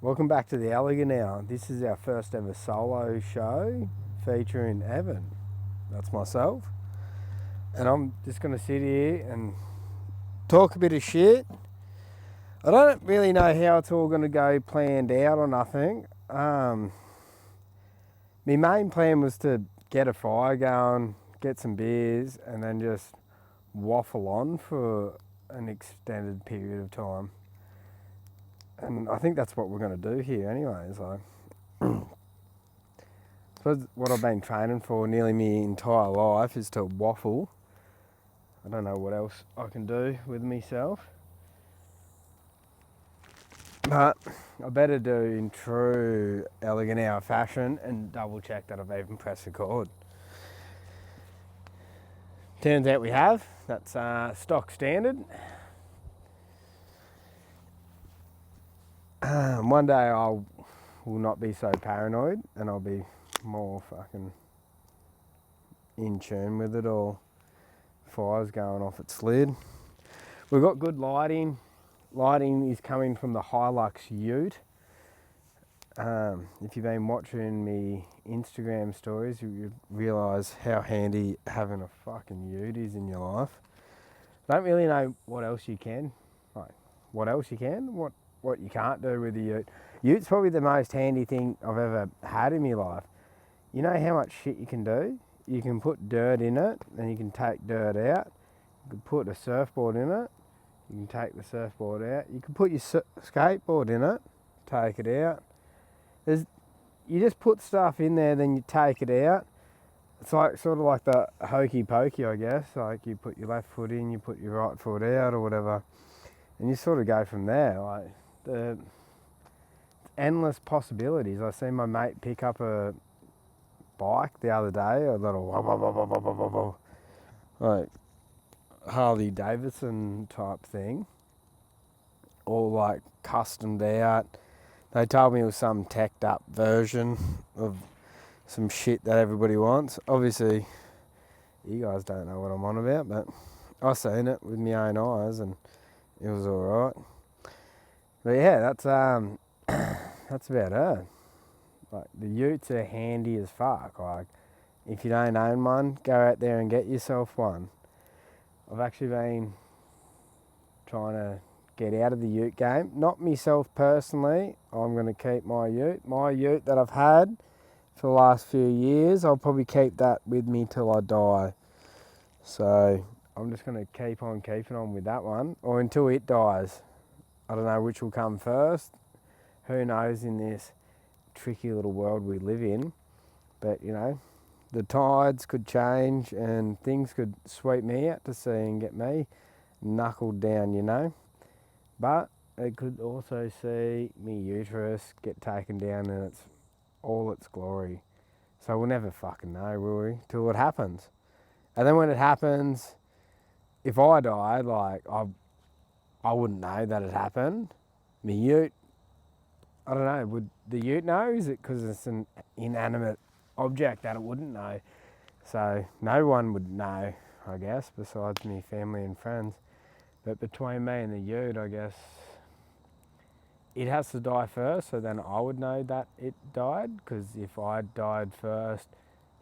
Welcome back to the Alligator now. This is our first ever solo show featuring Evan. That's myself. And I'm just going to sit here and talk a bit of shit. I don't really know how it's all going to go planned out or nothing. My main plan was to get a fire going, get some beers, and then just waffle on for an extended period of time. And I think that's what we're going to do here anyway. So, I suppose what I've been training for nearly my entire life is to waffle. I don't know what else I can do with myself. But I better do in true elegant hour fashion and double check that I've even pressed record. Turns out we have. That's stock standard. One day I will not be so paranoid and I'll be more fucking in tune with it all. Fire's going off its lid. We've got good lighting. Lighting is coming from the Hilux Ute. If you've been watching me Instagram stories, you realise how handy having a fucking Ute is in your life. Don't really know what else you can. Like, what else you can? What you can't do with a Ute. Ute's probably the most handy thing I've ever had in my life. You know how much shit you can do? You can put dirt in it, and you can take dirt out. You can put a surfboard in it. You can take the surfboard out. You can put your skateboard in it, take it out. You just put stuff in there, then you take it out. It's like sort of like the hokey pokey, I guess. Like you put your left foot in, you put your right foot out, or whatever, and you sort of go from there. Like the endless possibilities. I seen my mate pick up a bike the other day, a little like Harley Davidson type thing, all like customed out. They told me it was some teched up version of some shit that everybody wants. Obviously, you guys don't know what I'm on about, but I seen it with my own eyes and it was alright. But yeah, that's that's about it. Like the Utes are handy as fuck. Like if you don't own one, go out there and get yourself one. I've actually been trying to get out of the Ute game. Not myself personally. I'm going to keep my Ute. My Ute that I've had for the last few years, I'll probably keep that with me till I die. So I'm just going to keep on keeping on with that one, or until it dies. I don't know which will come first. Who knows in this tricky little world we live in. But, you know, the tides could change and things could sweep me out to sea and get me knuckled down, you know. But it could also see me uterus get taken down in all its glory. So we'll never fucking know, will we? Till it happens. And then when it happens, if I died, like, I wouldn't know that it happened. Me Ute, I don't know, would the Ute know? Is it because it's an inanimate object that it wouldn't know? So no one would know, I guess, besides me family and friends. But between me and the Ute, I guess it has to die first, so then I would know that it died, because if I died first,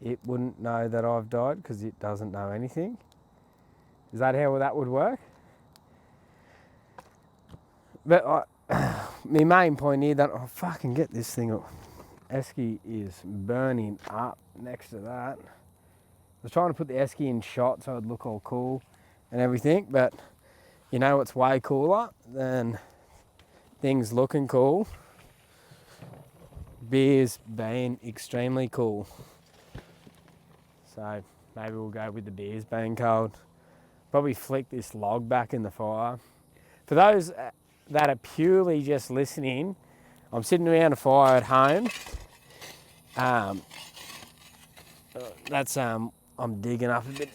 it wouldn't know that I've died because it doesn't know anything. Is that how that would work? But my main point here, that fucking get this thing up. Esky is burning up next to that. I was trying to put the Esky in shot so it'd look all cool and everything, but you know what's way cooler than things looking cool? Beers being extremely cool. So maybe we'll go with the beers being cold. Probably flick this log back in the fire. For those that are purely just listening, I'm sitting around a fire at home. I'm digging up a bit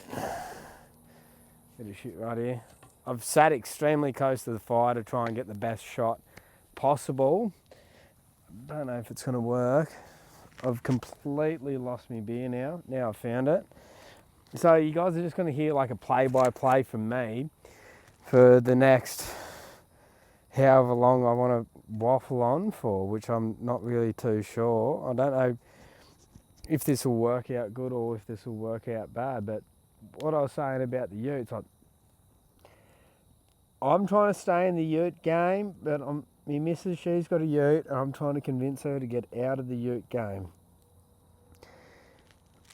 of shit right here. I've sat extremely close to the fire to try and get the best shot possible. Don't know if it's going to work. I've completely lost my beer now. Now I've found it. So you guys are just going to hear like a play-by-play from me for the next however long I want to waffle on for, which I'm not really too sure. I don't know if this will work out good or if this will work out bad, but what I was saying about the utes, I'm trying to stay in the ute game, but my missus, she's got a ute, and I'm trying to convince her to get out of the ute game.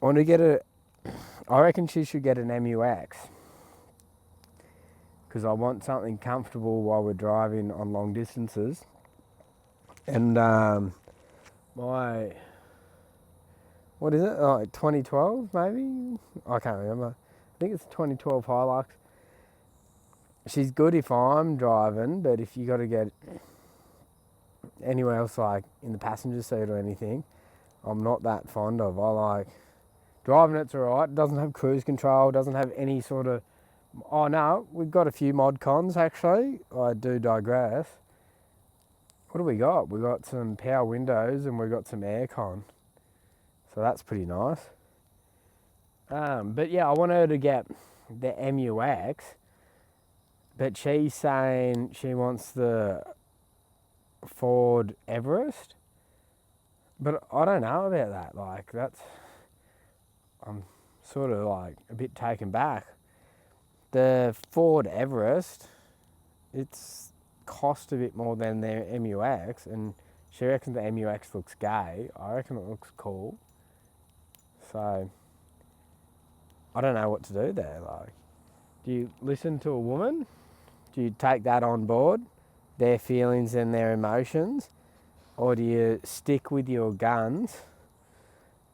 I reckon she should get an MUX, because I want something comfortable while we're driving on long distances. And what is it, like 2012 maybe? I can't remember. I think it's 2012 Hilux. She's good if I'm driving, but if you got to get anywhere else, like in the passenger seat or anything, I'm not that fond of. I like driving, it's alright. It doesn't have cruise control, doesn't have any sort of... Oh no, we've got a few mod cons actually. I do digress. What do we got? We got some power windows and we've got some aircon. So that's pretty nice. But yeah, I want her to get the MUX, but she's saying she wants the Ford Everest. But I don't know about that. Like, I'm sort of like a bit taken back. The Ford Everest, it's cost a bit more than their MUX, and she reckons the MUX looks gay. I reckon it looks cool. So I don't know what to do there. Like, do you listen to a woman? Do you take that on board, their feelings and their emotions? Or do you stick with your guns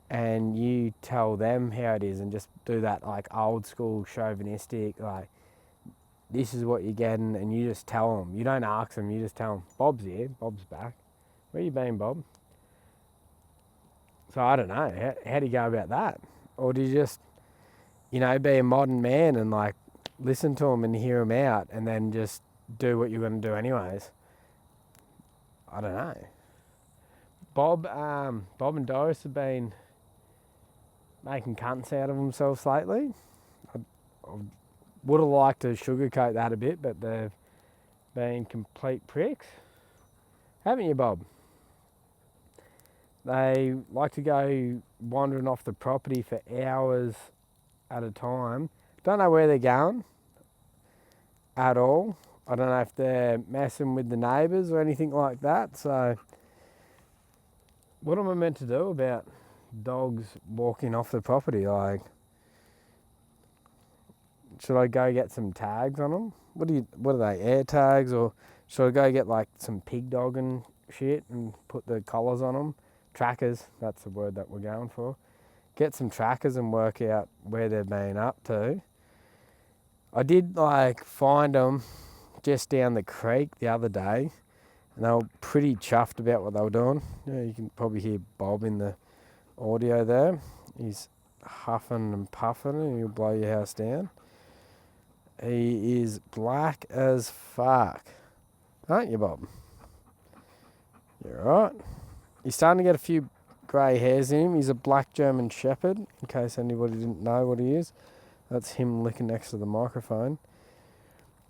and you tell them how it is and just do that like old school chauvinistic, like, this is what you're getting, and you just tell them. You don't ask them, you just tell them, Bob's here, Bob's back. Where you been, Bob? So I don't know, how do you go about that? Or do you just, be a modern man and like listen to them and hear them out and then just do what you're going to do anyways? I don't know. Bob and Doris have been making cunts out of themselves lately. I would have liked to sugarcoat that a bit, but they've been complete pricks. Haven't you, Bob? They like to go wandering off the property for hours at a time. Don't know where they're going at all. I don't know if they're messing with the neighbours or anything like that. So what am I meant to do about dogs walking off the property? Like, should I go get some tags on them? What are they, air tags? Or should I go get like some pig dog and shit and put the collars on them? Trackers, that's the word that we're going for. Get some trackers and work out where they've been up to. I did like find them just down the creek the other day, and they were pretty chuffed about what they were doing. Yeah, you can probably hear Bob in the audio there. He's huffing and puffing and he'll blow your house down. He is black as fuck. Aren't you, Bob? You're right. He's starting to get a few grey hairs in him. He's a black German Shepherd, in case anybody didn't know what he is. That's him licking next to the microphone.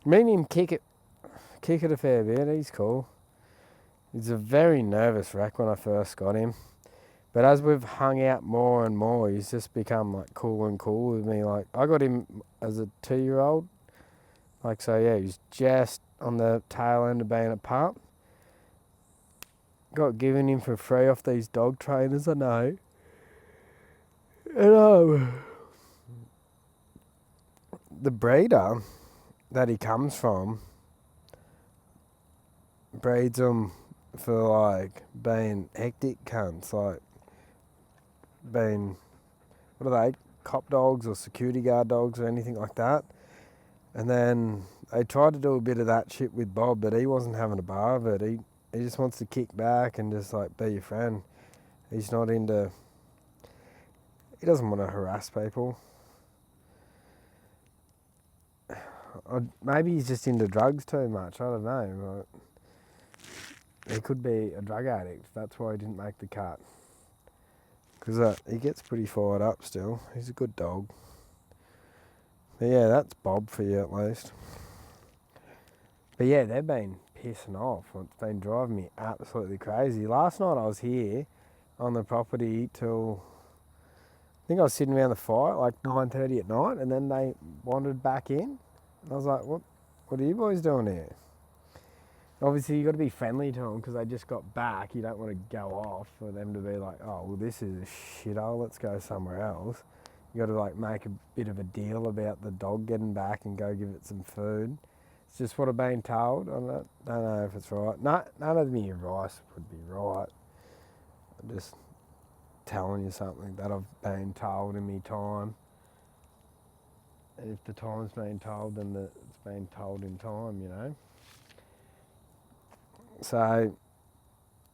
Me and him kick it a fair bit. He's cool. He's a very nervous wreck when I first got him. But as we've hung out more and more, he's just become like cool and cool with me. Like, I got him as a 2-year-old. Like, so yeah, he's just on the tail end of being a pup. Got given him for free off these dog trainers, I know. And the breeder that he comes from breeds them for like being hectic cunts, like being, what are they, cop dogs or security guard dogs or anything like that. And then they tried to do a bit of that shit with Bob, but he wasn't having a bar of it. He just wants to kick back and just like be your friend. He's not into... He doesn't want to harass people. Maybe he's just into drugs too much. I don't know. But he could be a drug addict. That's why he didn't make the cut. Because he gets pretty fired up still. He's a good dog. But yeah, that's Bob for you at least. But yeah, they've been pissing off. It's been driving me absolutely crazy. Last night I was here on the property till, I think I was sitting around the fire at like 9:30 at night, and then they wandered back in. And I was like, what are you boys doing here? Obviously, you got to be friendly to them because they just got back. You don't want to go off for them to be like, oh, well, this is a shithole, let's go somewhere else. You got to like make a bit of a deal about the dog getting back and go give it some food. It's just what I've been told. I don't know if it's right. No, none of my advice would be right. I'm just telling you something that I've been told in my time. And if the time's been told, then it's been told in time, you know. So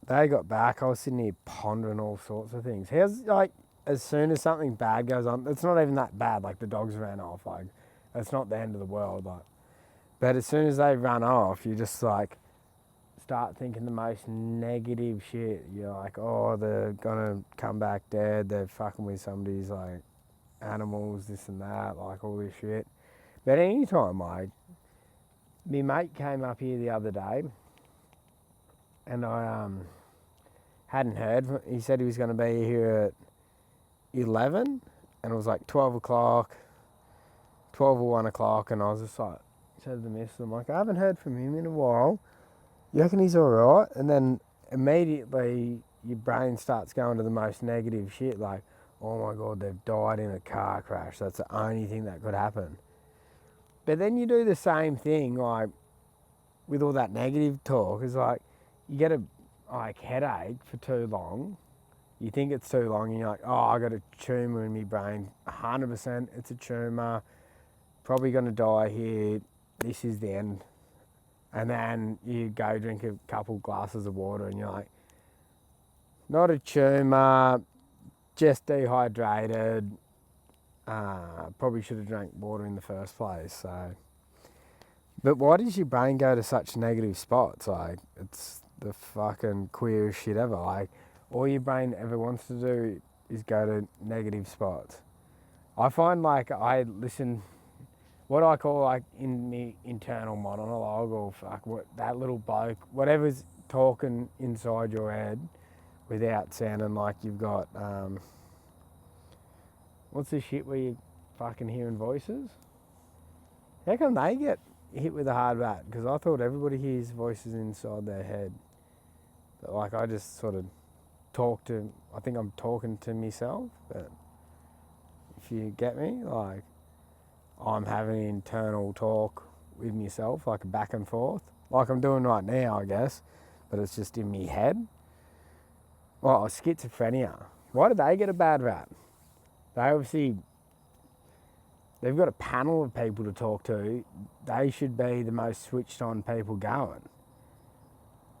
they got back. I was sitting here pondering all sorts of things. How's like as soon as something bad goes on, it's not even that bad. Like the dogs ran off. Like it's not the end of the world. Like, but as soon as they run off, you just like start thinking the most negative shit. You're like, oh, they're gonna come back dead. They're fucking with somebody's like animals, this and that, like all this shit. But anytime, like, my mate came up here the other day. And I hadn't heard. He said he was going to be here at 11, and it was like 12 o'clock, 12 or 1 o'clock, and I was just like, said to the missus, I'm like, I haven't heard from him in a while. You reckon he's all right? And then immediately your brain starts going to the most negative shit, like, oh my God, they've died in a car crash. That's the only thing that could happen. But then you do the same thing, like, with all that negative talk. It's like, you get a like headache for too long. You think it's too long, and you're like, oh, I got a tumour in my brain. 100%, it's a tumour. Probably going to die here. This is the end. And then you go drink a couple glasses of water, and you're like, not a tumour, just dehydrated. Probably should have drank water in the first place. So, but why does your brain go to such negative spots? Like, it's the fucking queerest shit ever. Like, all your brain ever wants to do is go to negative spots. I find like I listen, what I call like in the internal monologue, or fuck what that little bloke, whatever's talking inside your head without sounding like you've got, what's the shit where you fucking hearing voices? How come they get hit with a hard bat? Because I thought everybody hears voices inside their head. But like I just sort of I think I'm talking to myself, but if you get me, like I'm having an internal talk with myself, like a back and forth, like I'm doing right now, I guess, but it's just in me head. Well, schizophrenia. Why do they get a bad rap? They've got a panel of people to talk to. They should be the most switched on people going.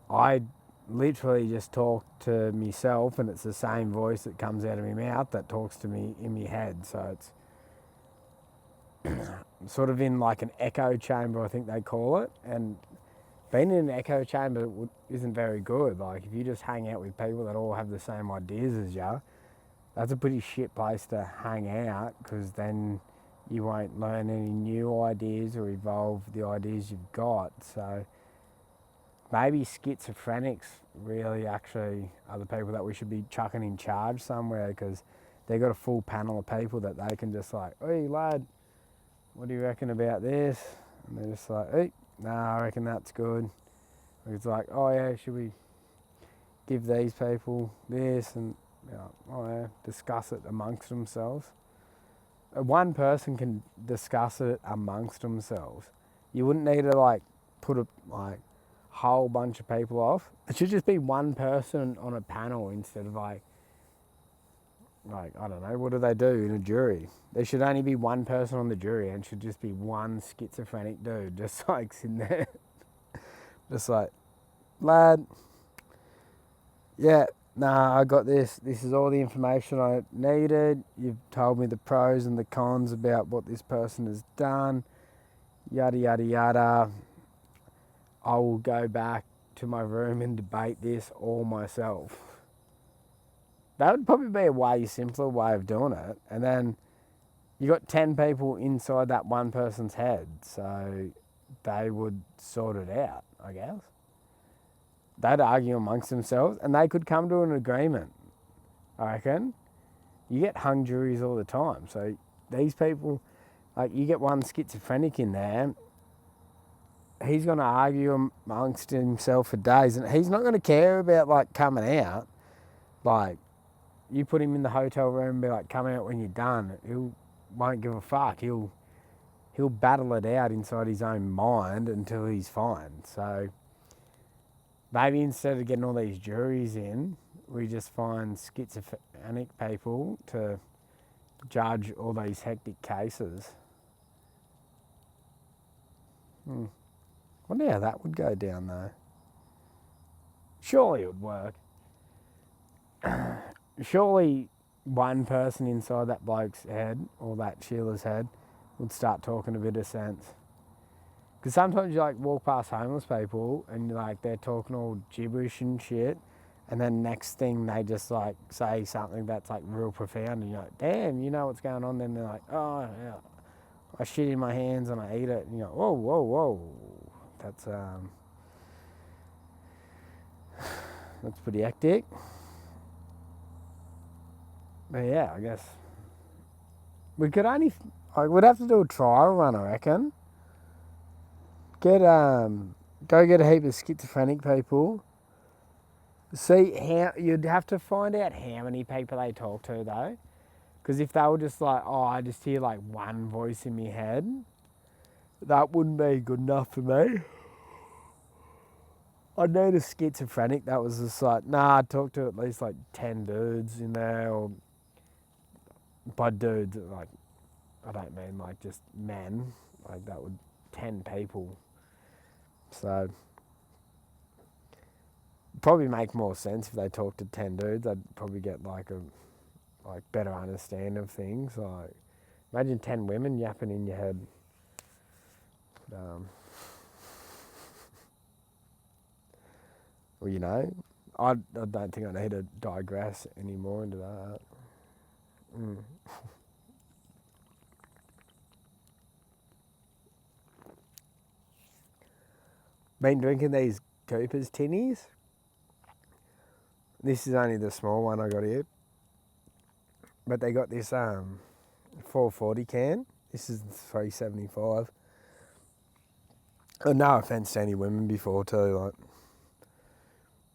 I literally just talk to myself, and it's the same voice that comes out of my mouth that talks to me in my head. So it's sort of in like an echo chamber, I think they call it. And being in an echo chamber isn't very good. Like if you just hang out with people that all have the same ideas as you, that's a pretty shit place to hang out, because then you won't learn any new ideas or evolve the ideas you've got. So maybe schizophrenics really actually are the people that we should be chucking in charge somewhere, because they've got a full panel of people that they can just like, hey lad, what do you reckon about this? And they're just like, hey, nah, I reckon that's good. It's like, oh yeah, should we give these people this? And oh yeah, discuss it amongst themselves. One person can discuss it amongst themselves. You wouldn't need to like put a like whole bunch of people off. It should just be one person on a panel instead of like I don't know, what do they do in a jury? There should only be one person on the jury, and it should just be one schizophrenic dude just like sitting there. Just like, lad, yeah, nah, I got this. This is all the information I needed. You've told me the pros and the cons about what this person has done. Yada, yada, yada. I will go back to my room and debate this all myself. That would probably be a way simpler way of doing it. And then you got 10 people inside that one person's head. So they would sort it out, I guess. they'd argue amongst themselves and they could come to an agreement, I reckon. You get hung juries all the time. So these people, like you get one schizophrenic in there, he's going to argue amongst himself for days and he's not going to care about like coming out. Like you put him in the hotel room and be like, come out when you're done. He won't give a fuck. He'll battle it out inside his own mind until he's fine. So maybe instead of getting all these juries in, we just find schizophrenic people to judge all these hectic cases. Wonder how that would go down though. Surely it would work. Surely one person inside that bloke's head or that Sheila's head would start talking a bit of sense. Because sometimes you like walk past homeless people and like they're talking all gibberish and shit, and then next thing they just like say something that's like real profound, and you're like, damn, you know what's going on. Then they're like, oh yeah, I shit in my hands and I eat it, and you're like, whoa, whoa, whoa, that's pretty hectic. But yeah, I guess we could only, we'd have to do a trial run, I reckon. Go get a heap of schizophrenic people. See how you'd have to find out how many people they talk to though, because if they were just like, oh, I just hear like one voice in my head, that wouldn't be good enough for me. I'd need a schizophrenic that was just like, nah, I'd talk to at least like 10 dudes in there, or by dudes, like, I don't mean like just men, like that would 10 people. So probably make more sense if they talk to 10 dudes. I'd probably get like a better understanding of things. Like imagine 10 women yapping in your head. Well, you know, I don't think I need to digress anymore into that. Been drinking these Cooper's tinnies. This is only the small one I got here. But they got this 440 can. This is 375. And no offence to any women before too. Like,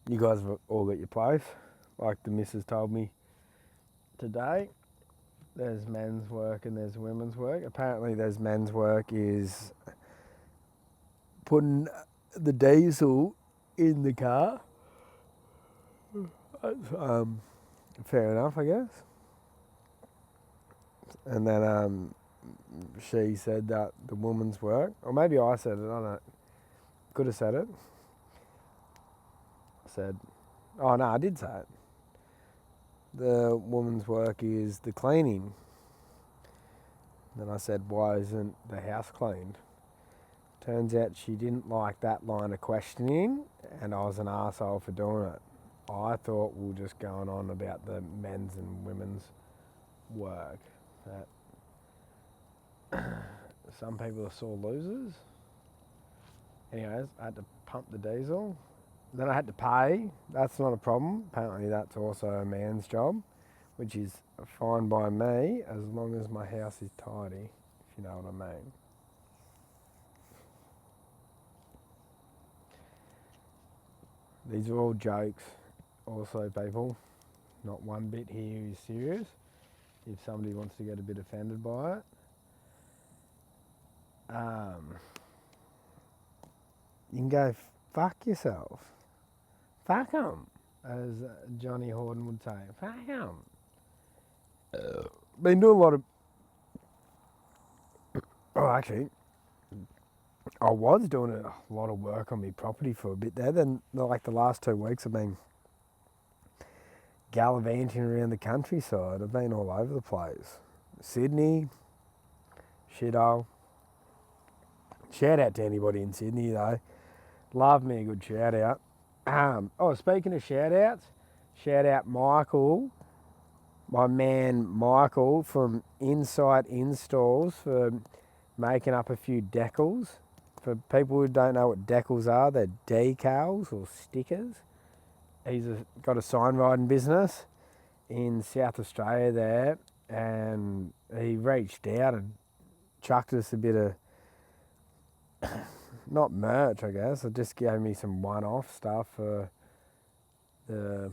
you guys have all got your place. Like the missus told me today. There's men's work and there's women's work. Apparently there's men's work is putting the diesel in the car. Fair enough, I guess. And then she said that the woman's work, or maybe I said it, I don't know. Could have said it. I said, oh no, I did say it. The woman's work is the cleaning. Then I said, why isn't the house cleaned? Turns out she didn't like that line of questioning, and I was an arsehole for doing it. I thought we were just going on about the men's and women's work. That some people are sore losers. Anyways, I had to pump the diesel. Then I had to pay. That's not a problem. Apparently that's also a man's job, which is fine by me as long as my house is tidy, if you know what I mean. These are all jokes also, people. Not one bit here is serious. If somebody wants to get a bit offended by it. You can go fuck yourself. Fuck 'em, as Johnny Horden would say. Fuck 'em. Been doing a lot of... Oh, actually, I was doing a lot of work on my property for a bit there. Then, like the last 2 weeks, I've been gallivanting around the countryside. I've been all over the place. Sydney, shithole. Shout out to anybody in Sydney though. Love me a good shout out. Speaking of shout outs, shout out Michael, my man Michael from Insight Installs for making up a few decals. For people who don't know what decals are, they're decals or stickers. He's got a sign writing business in South Australia there, and he reached out and chucked us a bit of, not merch, I guess. It just gave me some one-off stuff for the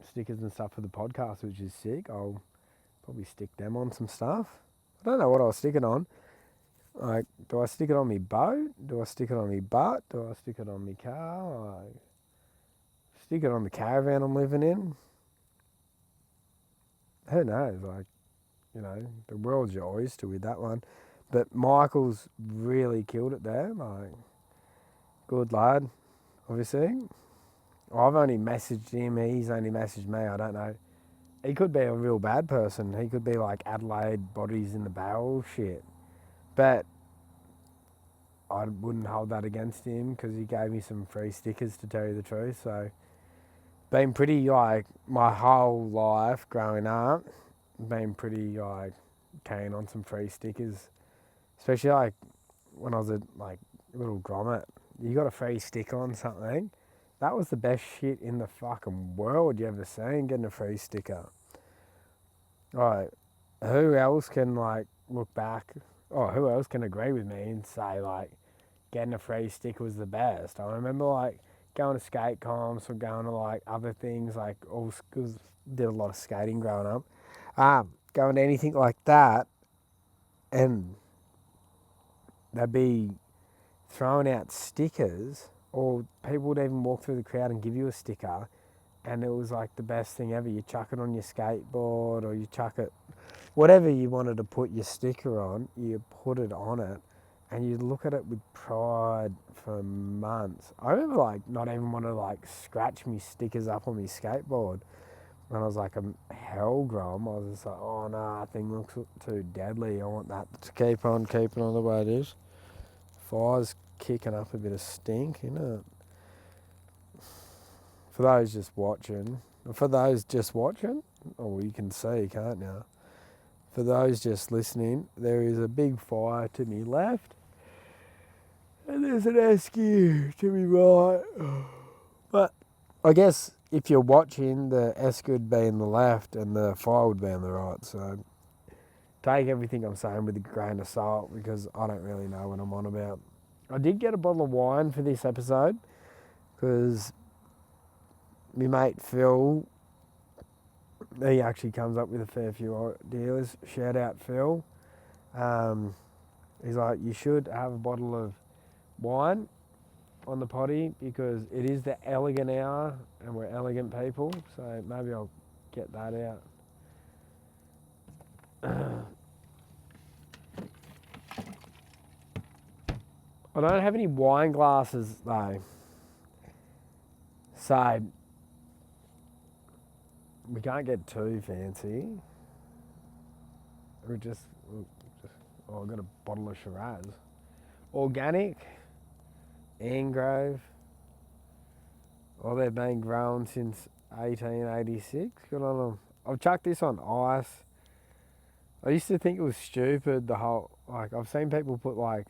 stickers and stuff for the podcast, which is sick. I'll probably stick them on some stuff. I don't know what I'll stick it on. Like, do I stick it on my boat? Do I stick it on my butt? Do I stick it on my car? Like, stick it on the caravan I'm living in? Who knows? Like, you know, the world's your oyster with that one. But Michael's really killed it there. Like, good lad, obviously. I've only messaged him. He's only messaged me. I don't know. He could be a real bad person. He could be like Adelaide bodies in the barrel shit. But I wouldn't hold that against him because he gave me some free stickers, to tell you the truth. So, been pretty, like, my whole life growing up, been pretty, like, keen on some free stickers. Especially, like, when I was a, like, little grommet. You got a free sticker on something. That was the best shit in the fucking world you ever seen, getting a free sticker. Right, who else can, like, look back, or who else can agree with me and say, like, getting a free sticker was the best? I remember, like, going to skate comps or going to, like, other things, like, all schools did a lot of skating growing up. Going to anything like that, and they'd be throwing out stickers, or people would even walk through the crowd and give you a sticker, and it was like the best thing ever. You chuck it on your skateboard, or you chuck it, whatever you wanted to put your sticker on, you put it on it, and you look at it with pride for months. I remember, like, not even wanting to, like, scratch me stickers up on my skateboard when I was like a hell grom. I was just like, oh no, that thing looks too deadly. I want that to keep on keeping on the way it is. Fire's kicking up a bit of stink, isn't it? For those just watching, oh, you can see, can't you? For those just listening, there is a big fire to my left, and there's an Esky to my right. But I guess if you're watching, the Esky would be in the left and the fire would be on the right. So take everything I'm saying with a grain of salt, because I don't really know what I'm on about. I did get a bottle of wine for this episode because my mate Phil, he actually comes up with a fair few ideas. Shout out Phil. He's like, you should have a bottle of wine on the potty because it is the elegant hour and we're elegant people. So maybe I'll get that out. I don't have any wine glasses though. So we can't get too fancy. I've got a bottle of Shiraz. Organic, Angrove. Oh, they've been grown since 1886. Good on them. I've chucked this on ice. I used to think it was stupid, the whole, like, I've seen people put, like,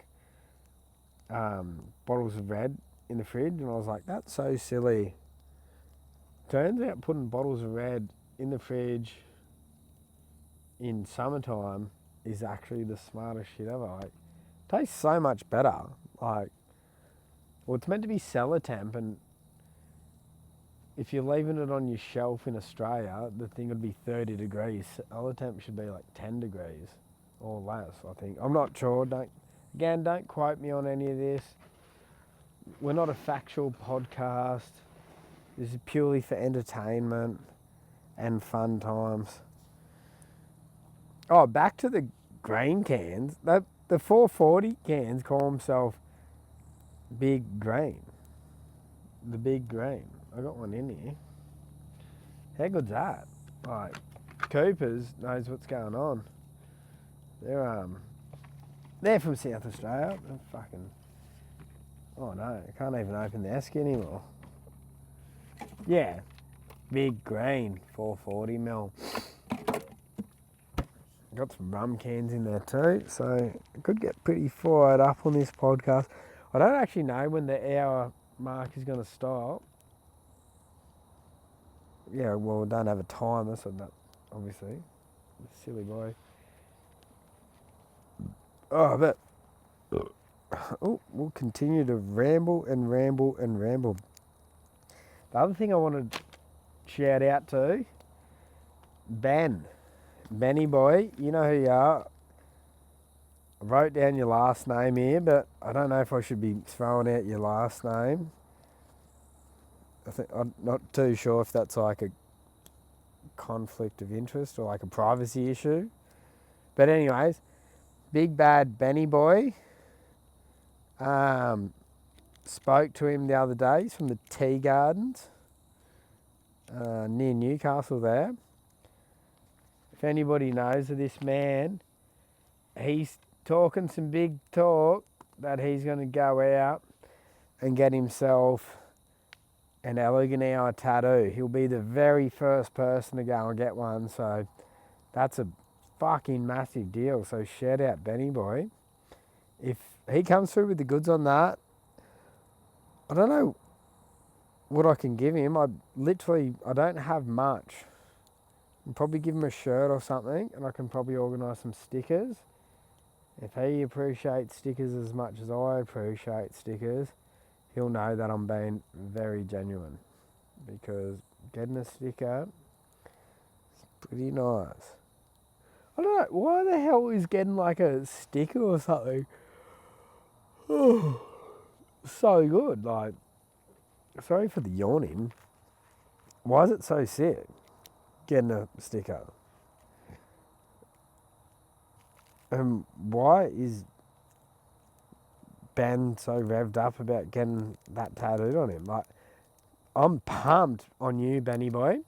bottles of red in the fridge, and I was like, that's so silly. Turns out putting bottles of red in the fridge in summertime is actually the smartest shit ever. Like, it tastes so much better. Like, well, it's meant to be cellar temp, and if you're leaving it on your shelf in Australia, the thing would be 30 degrees. Cellar temp should be like 10 degrees or less, I think. I'm not sure. Don't quote me on any of this. We're not a factual podcast. This is purely for entertainment and fun times. Oh, back to the green cans. The 440 cans call themselves Big Green. The Big Green. I got one in here. How good's that? Like, Coopers knows what's going on. They're from South Australia. They're fucking. Oh no, I can't even open the Esky anymore. Yeah, Big Green 440 mil. Got some rum cans in there too, so I could get pretty fired up on this podcast. I don't actually know when the hour mark is going to stop. Yeah, well, we don't have a timer, so that, obviously. Silly boy. Oh, but we'll continue to ramble and ramble and ramble. The other thing I wanted to shout out to, Benny boy, you know who you are. I wrote down your last name here, but I don't know if I should be throwing out your last name. I'm not too sure if that's like a conflict of interest or like a privacy issue. But anyways, big bad Benny boy. Spoke to him the other day. He's from the Tea Gardens near Newcastle there. If anybody knows of this man, he's talking some big talk that he's going to go out and get himself an elegant hour tattoo. He'll be the very first person to go and get one, so that's a fucking massive deal. So shout out Benny boy. If he comes through with the goods on that, I don't know what I can give him. I don't have much. I'll probably give him a shirt or something, and I can probably organise some stickers. If he appreciates stickers as much as I appreciate stickers, he'll know that I'm being very genuine, because getting a sticker is pretty nice. I don't know, why the hell is getting like a sticker or something so good? Like, sorry for the yawning. Why is it so sick, getting a sticker? And why is Ben so revved up about getting that tattooed on him? Like, I'm pumped on you, Benny boy.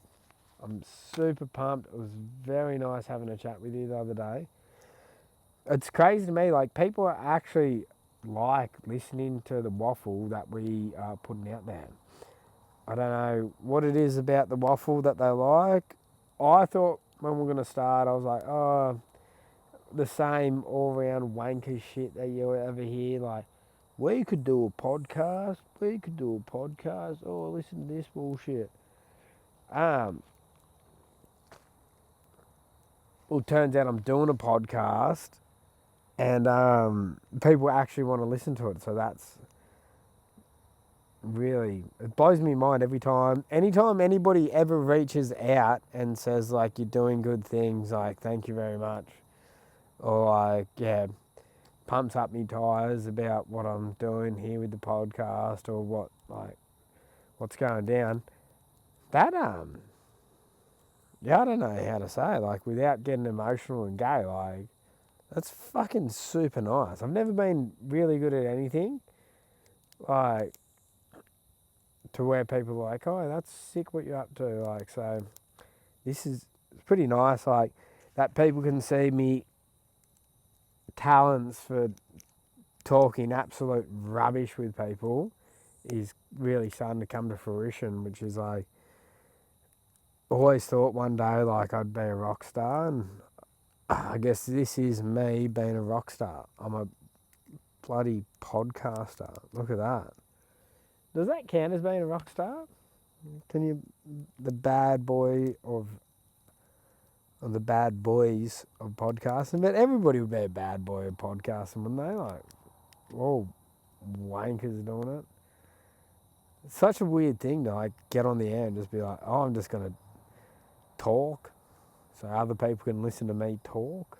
I'm super pumped. It was very nice having a chat with you the other day. It's crazy to me, like, people are actually like listening to the waffle that we are putting out there. I don't know what it is about the waffle that they like. I thought when we were going to start, I was like, oh, the same all-round wanker shit that you ever hear. Like, we could do a podcast. Oh, listen to this bullshit. Well, it turns out I'm doing a podcast, and people actually want to listen to it. So that's really, it blows me mind every time. Anytime anybody ever reaches out and says, like, you're doing good things, like, thank you very much. Or like, yeah, pumps up me tyres about what I'm doing here with the podcast, or what's going down. That yeah, I don't know how to say it, like, without getting emotional and gay, like, that's fucking super nice. I've never been really good at anything, like, to where people are like, oh, that's sick what you're up to, like, so this is pretty nice, like, that people can see me talents for talking absolute rubbish with people is really starting to come to fruition, which is like, always thought one day like I'd be a rock star, and I guess this is me being a rock star. I'm a bloody podcaster. Look at that. Does that count as being a rock star? Can you, the bad boy of the bad boys of podcasting? But everybody would be a bad boy of podcasting, wouldn't they? Like, all wankers doing it. It's such a weird thing to like get on the air and just be like, oh, I'm just gonna talk so other people can listen to me talk.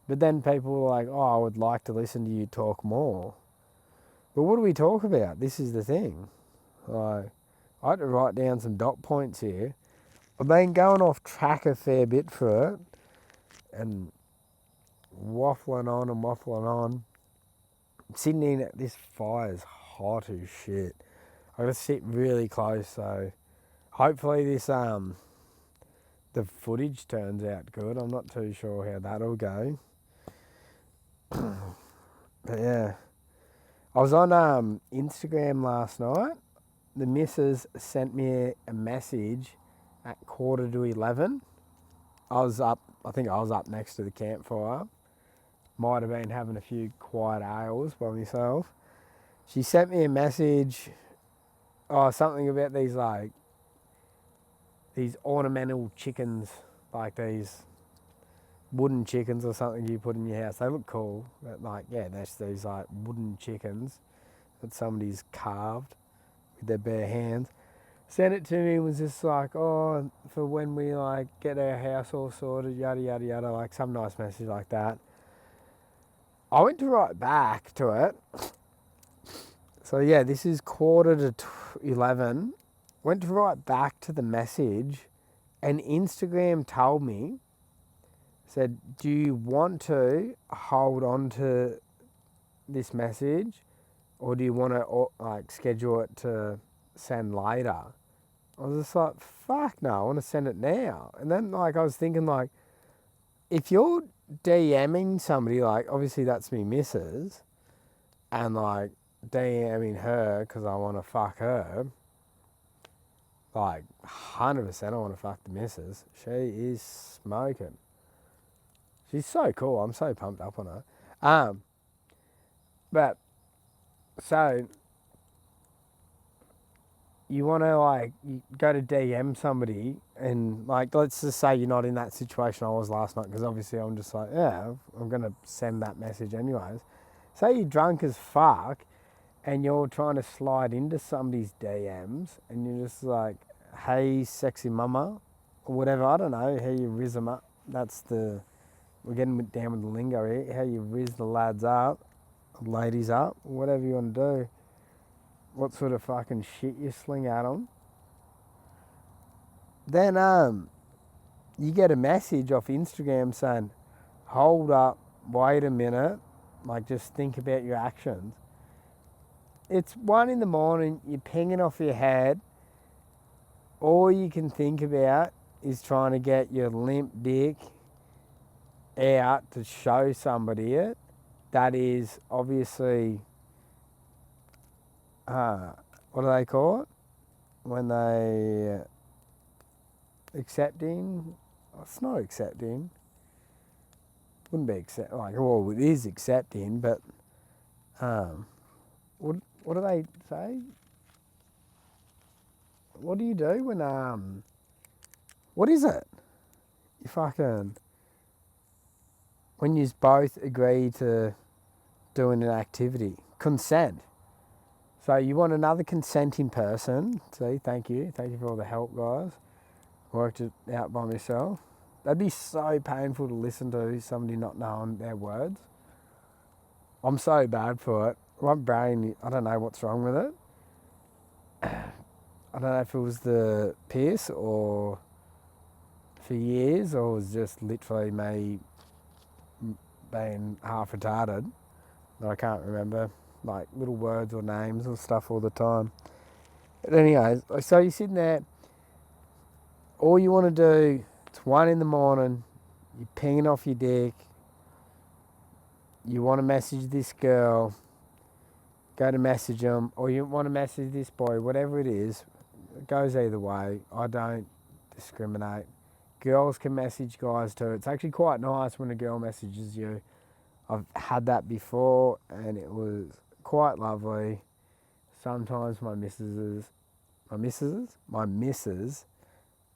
But then people are like, oh, I would like to listen to you talk more. But what do we talk about? This is the thing. Like, I had to write down some dot points here. I've been going off track a fair bit for it, and waffling on and waffling on. Sitting in at this fire is hot as shit. I gotta sit really close, so hopefully this the footage turns out good. I'm not too sure how that'll go. But yeah, I was on Instagram last night. The missus sent me a message at 11:15. I think I was up next to the campfire. Might have been having a few quiet ales by myself. She sent me a message, something about these ornamental chickens, like these wooden chickens or something you put in your house. They look cool, but there's these like wooden chickens that somebody's carved with their bare hands. Sent it to me, was just like, for when we like get our house all sorted, yada yada yada, like some nice message like that. I went to write back to it. So yeah, this is 11:15. Went to write back to the message, and Instagram told me, said, do you want to hold on to this message, or do you want to like schedule it to send later? I was just like, fuck no, I want to send it now. And then like I was thinking, like, if you're DMing somebody, like obviously that's me missus, and like DMing her because I want to fuck her, like 100% I want to fuck the missus. She is smoking. She's so cool. I'm so pumped up on her. But so you want to like you go to DM somebody, and like let's just say you're not in that situation I was last night, because obviously I'm just like, yeah, I'm gonna send that message anyways. Say you're drunk as fuck and you're trying to slide into somebody's DMs and you're just like, hey sexy mama, or whatever, I don't know how you riz them up. We're getting down with the lingo here, how you riz the lads up, ladies up, whatever you want to do. What sort of fucking shit you sling at them. Then you get a message off Instagram saying, hold up, wait a minute, like just think about your actions. It's 1 a.m, you're pinging off your head. All you can think about is trying to get your limp dick out to show somebody it. That is obviously, what do they call it? When they accepting? It's not accepting. Wouldn't be well, it is accepting, but what do they say? What do you do when what is it? You fucking, when you both agree to doing an activity, consent. So you want another consenting person. See, thank you for all the help, guys. Worked it out by myself. That'd be so painful to listen to somebody not knowing their words. I'm so bad for it. My brain, I don't know what's wrong with it. I don't know if it was the piss or for years, or it was just literally me being half retarded. That I can't remember like little words or names or stuff all the time. But anyways, so you're sitting there, all you want to do, it's 1 a.m, you're pinging off your dick, you want to message this girl, go to message them, or you want to message this boy, whatever it is, it goes either way. I don't discriminate. Girls can message guys too. It's actually quite nice when a girl messages you. I've had that before and it was quite lovely. Sometimes my missus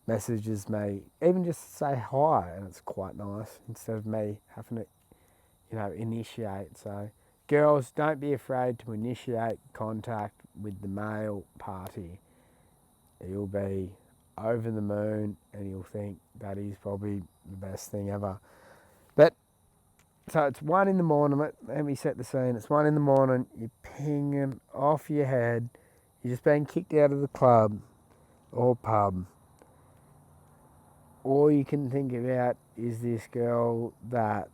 messages me, even just say hi, and it's quite nice instead of me having to, initiate. So girls, don't be afraid to initiate contact with the male party. You'll be over the moon and you'll think that is probably the best thing ever. But so it's 1 a.m, let me set the scene. It's 1 a.m, you're pinging off your head, you're just being kicked out of the club or pub. All you can think about is this girl that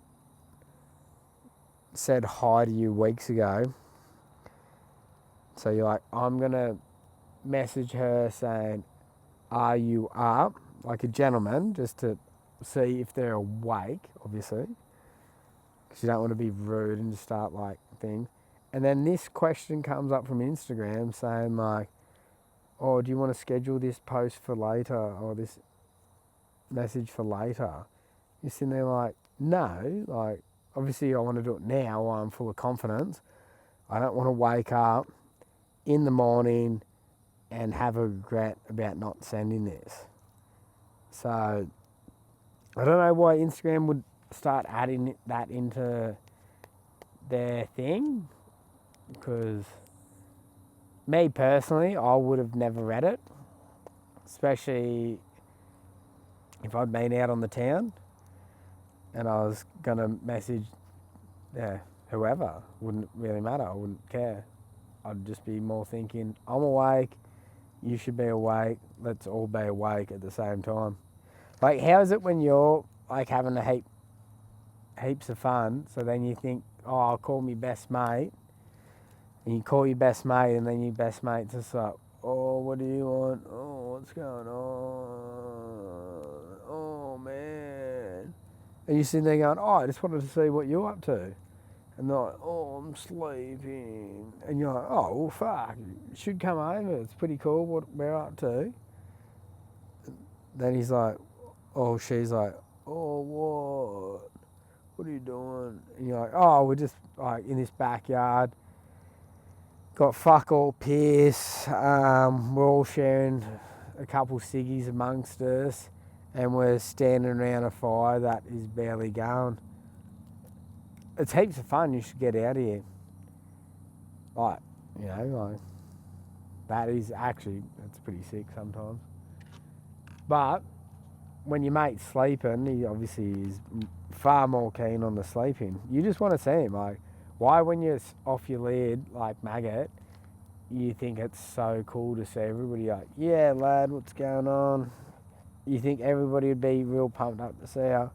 said hi to you weeks ago. So you're like, I'm going to message her saying, are you up? Like a gentleman, just to see if they're awake, obviously. Because you don't want to be rude and just start like things. And then this question comes up from Instagram saying like, oh, do you want to schedule this post for later, or this message for later? You're sitting there like, no, like obviously I want to do it now while I'm full of confidence. I don't want to wake up in the morning and have a regret about not sending this. So I don't know why Instagram would start adding that into their thing, because me personally, I would have never read it, especially if I'd been out on the town and I was going to message whoever. Wouldn't really matter. I wouldn't care. I'd just be more thinking, I'm awake, you should be awake, let's all be awake at the same time. Like, how is it when you're like having heaps of fun, so then you think, oh, I'll call me best mate, and you call your best mate, and then your best mate's just like, oh, what do you want? Oh, what's going on? Oh, man. And you're sitting there going, oh, I just wanted to see what you're up to. And they're like, oh, I'm sleeping. And you're like, oh, well, fuck, you should come over. It's pretty cool what we're up to. Then he's like, oh, she's like, oh, what? What are you doing? And you're like, oh, we're just like in this backyard. Got fuck all piss. We're all sharing a couple ciggies amongst us. And we're standing around a fire that is barely going. It's heaps of fun. You should get out of here. Like, you know, like, that is actually, it's pretty sick sometimes. But when your mate's sleeping, he obviously is far more keen on the sleeping. You just want to see him. Like, why when you're off your lid, like maggot, you think it's so cool to see everybody like, yeah, lad, what's going on? You think everybody would be real pumped up to see her.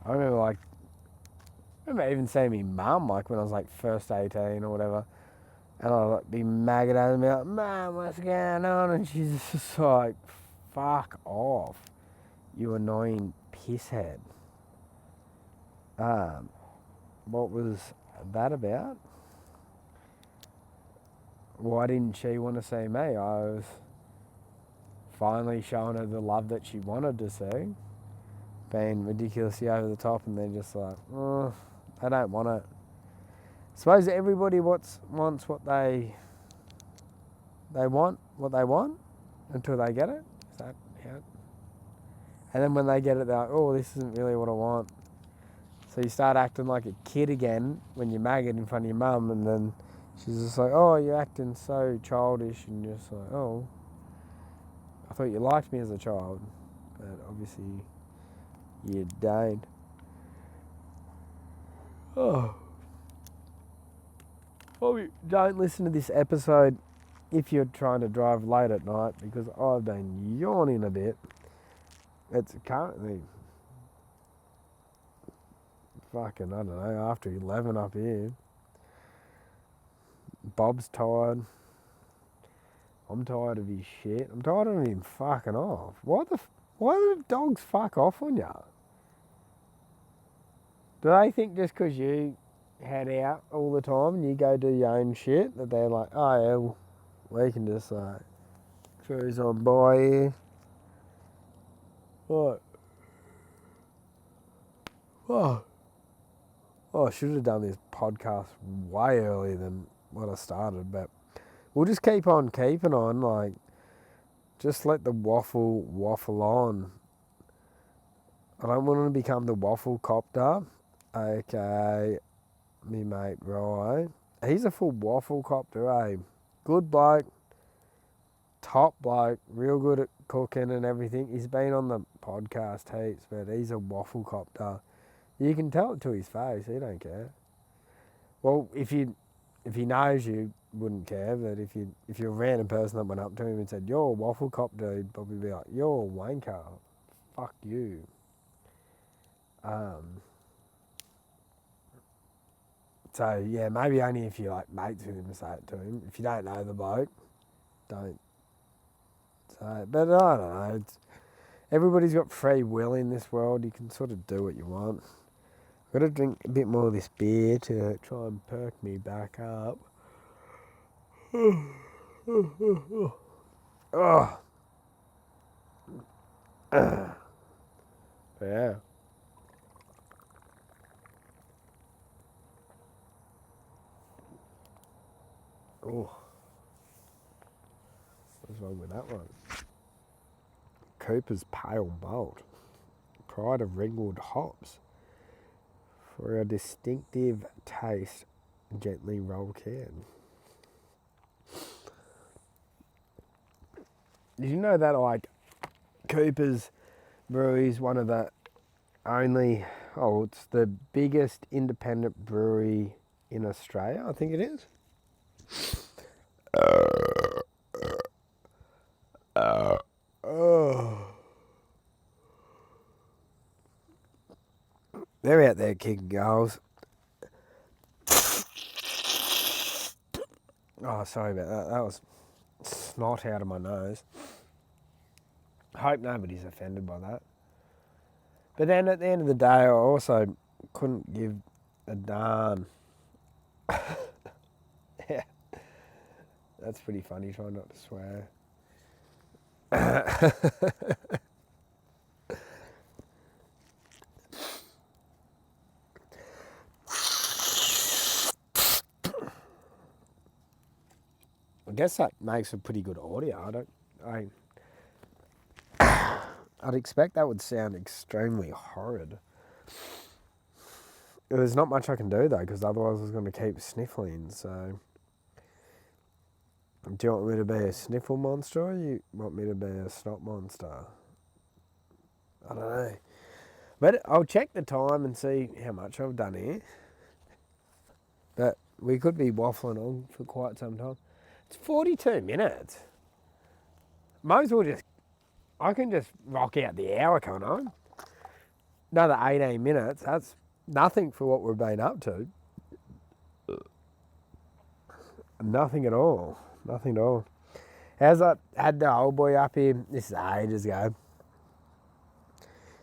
I remember even seeing me mum, like when I was like first 18 or whatever, and I'd like be maggot at me like, Mum, what's going on? And she's just like, fuck off, you annoying pisshead. What was that about? Why didn't she want to see me? I was finally showing her the love that she wanted to see, being ridiculously over the top, and they're just like, oh, I don't want it. I suppose everybody wants what they want until they get it. Is that how? And then when they get it, they're like, oh, this isn't really what I want. So you start acting like a kid again when you're maggot in front of your mum, and then she's just like, oh, you're acting so childish, and you're just like, oh, I thought you liked me as a child, but obviously you don't. Oh. Probably don't listen to this episode if you're trying to drive late at night, because I've been yawning a bit. It's currently fucking, I don't know, after 11 up here. Bob's tired. I'm tired of his shit. I'm tired of him fucking off. Why do dogs fuck off on ya? Do they think just because you head out all the time and you go do your own shit that they're like, oh yeah, well, we can just cruise on by here? What? Oh, I should have done this podcast way earlier than when I started, but we'll just keep on keeping on, like, just let the waffle on. I don't want to become the waffle copter. Okay, me mate Rye. He's a full waffle copter, eh? Good bloke, top bloke, real good at cooking and everything. He's been on the podcast heaps, but he's a waffle copter. You can tell it to his face, he don't care. Well, if he knows you, wouldn't care, but if you're a random person that went up to him and said, you're a waffle cop dude, he'd probably be like, you're a wanker. Fuck you. So yeah, maybe only if you're like mates with him to say it to him. If you don't know the bloke, don't say it. But I don't know. Everybody's got free will in this world. You can sort of do what you want. I've got to drink a bit more of this beer to try and perk me back up. Oh. Yeah. Oh, what's wrong with that one? Cooper's Pale Malt. Pride of Ringwood hops. For a distinctive taste, gently roll can. Did you know that like Cooper's Brewery is one of the only, it's the biggest independent brewery in Australia, I think it is. They're out there kicking goals. Oh, sorry about that. That was snot out of my nose. I hope nobody's offended by that. But then at the end of the day, I also couldn't give a darn. Yeah, that's pretty funny. Try not to swear. I guess that makes a pretty good audio. I'd expect that would sound extremely horrid. There's not much I can do though, because otherwise I was going to keep sniffling. So, do you want me to be a sniffle monster, or you want me to be a snot monster? I don't know. But I'll check the time and see how much I've done here. But we could be waffling on for quite some time. It's 42 minutes. Might as well I can just rock out the hour, can't I? Another 18 minutes. That's nothing for what we've been up to. Nothing at all. Nothing at all. As I had the old boy up here, this is ages ago.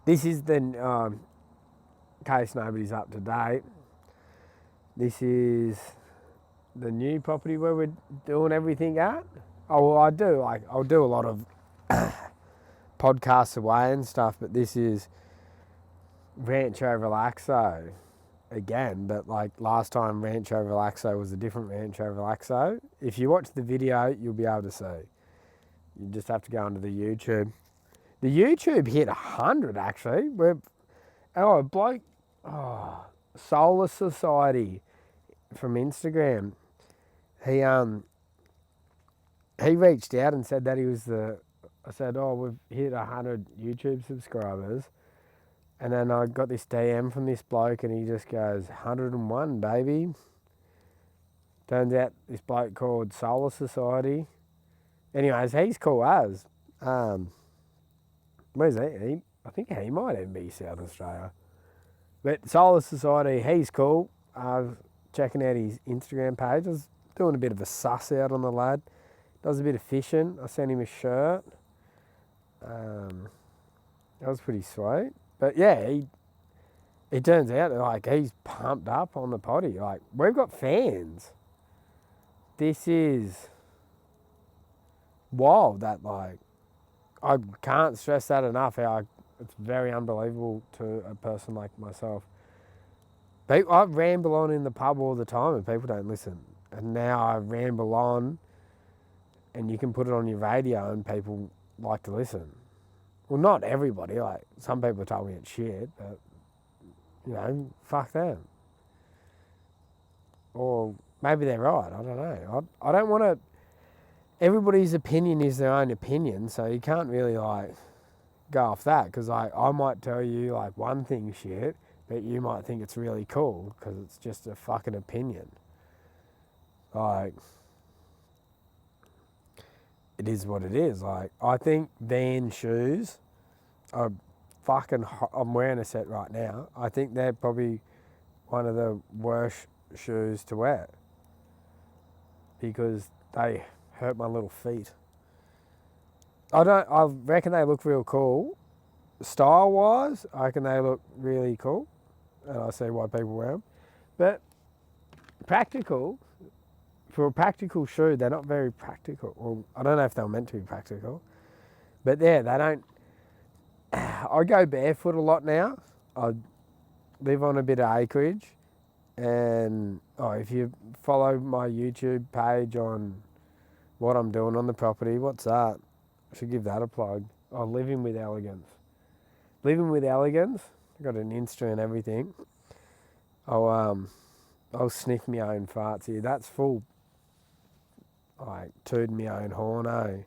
This is the, in case nobody's up to date, this is the new property where we're doing everything at. Oh, well, I'll do a lot of podcasts away and stuff, but this is Rancho Relaxo again, but like last time Rancho Relaxo was a different Rancho Relaxo. If you watch the video, you'll be able to see. You just have to go onto the YouTube. The YouTube hit 100 actually. Solar Society from Instagram. He reached out and said that he was I said, we've hit 100 YouTube subscribers. And then I got this DM from this bloke and he just goes, 101, baby. Turns out this bloke called Solar Society. Anyways, he's cool as. Where's he? I think he might even be South Australia. But Solar Society, he's cool. I was checking out his Instagram page. I was doing a bit of a suss out on the lad. Does a bit of fishing. I sent him a shirt. That was pretty sweet. But yeah, it turns out like he's pumped up on the potty. Like we've got fans. This is wild. That like I can't stress that enough. How it's very unbelievable to a person like myself. I ramble on in the pub all the time and people don't listen. And now I ramble on and you can put it on your radio and people like to listen. Well, not everybody. Like some people told me it's shit, but fuck them. Or maybe they're right. I don't know. I don't want to. Everybody's opinion is their own opinion, so you can't really like go off that because I might tell you like one thing shit, but you might think it's really cool because it's just a fucking opinion. Like it is what it is. Like I think Van shoes are fucking. I'm wearing a set right now. I think they're probably one of the worst shoes to wear because they hurt my little feet. I reckon they look real cool. Style wise, I reckon they look really cool. And I see why people wear them. But practical, for a practical shoe, they're not very practical. Well, I don't know if they're meant to be practical. But yeah, they don't. I go barefoot a lot now. I live on a bit of acreage. And if you follow my YouTube page on what I'm doing on the property, what's that? I should give that a plug. Oh, Living with Elegance. Living with Elegance. I got an Insta and everything. I'll sniff my own farts here. That's full, like, tooting my own horn, eh?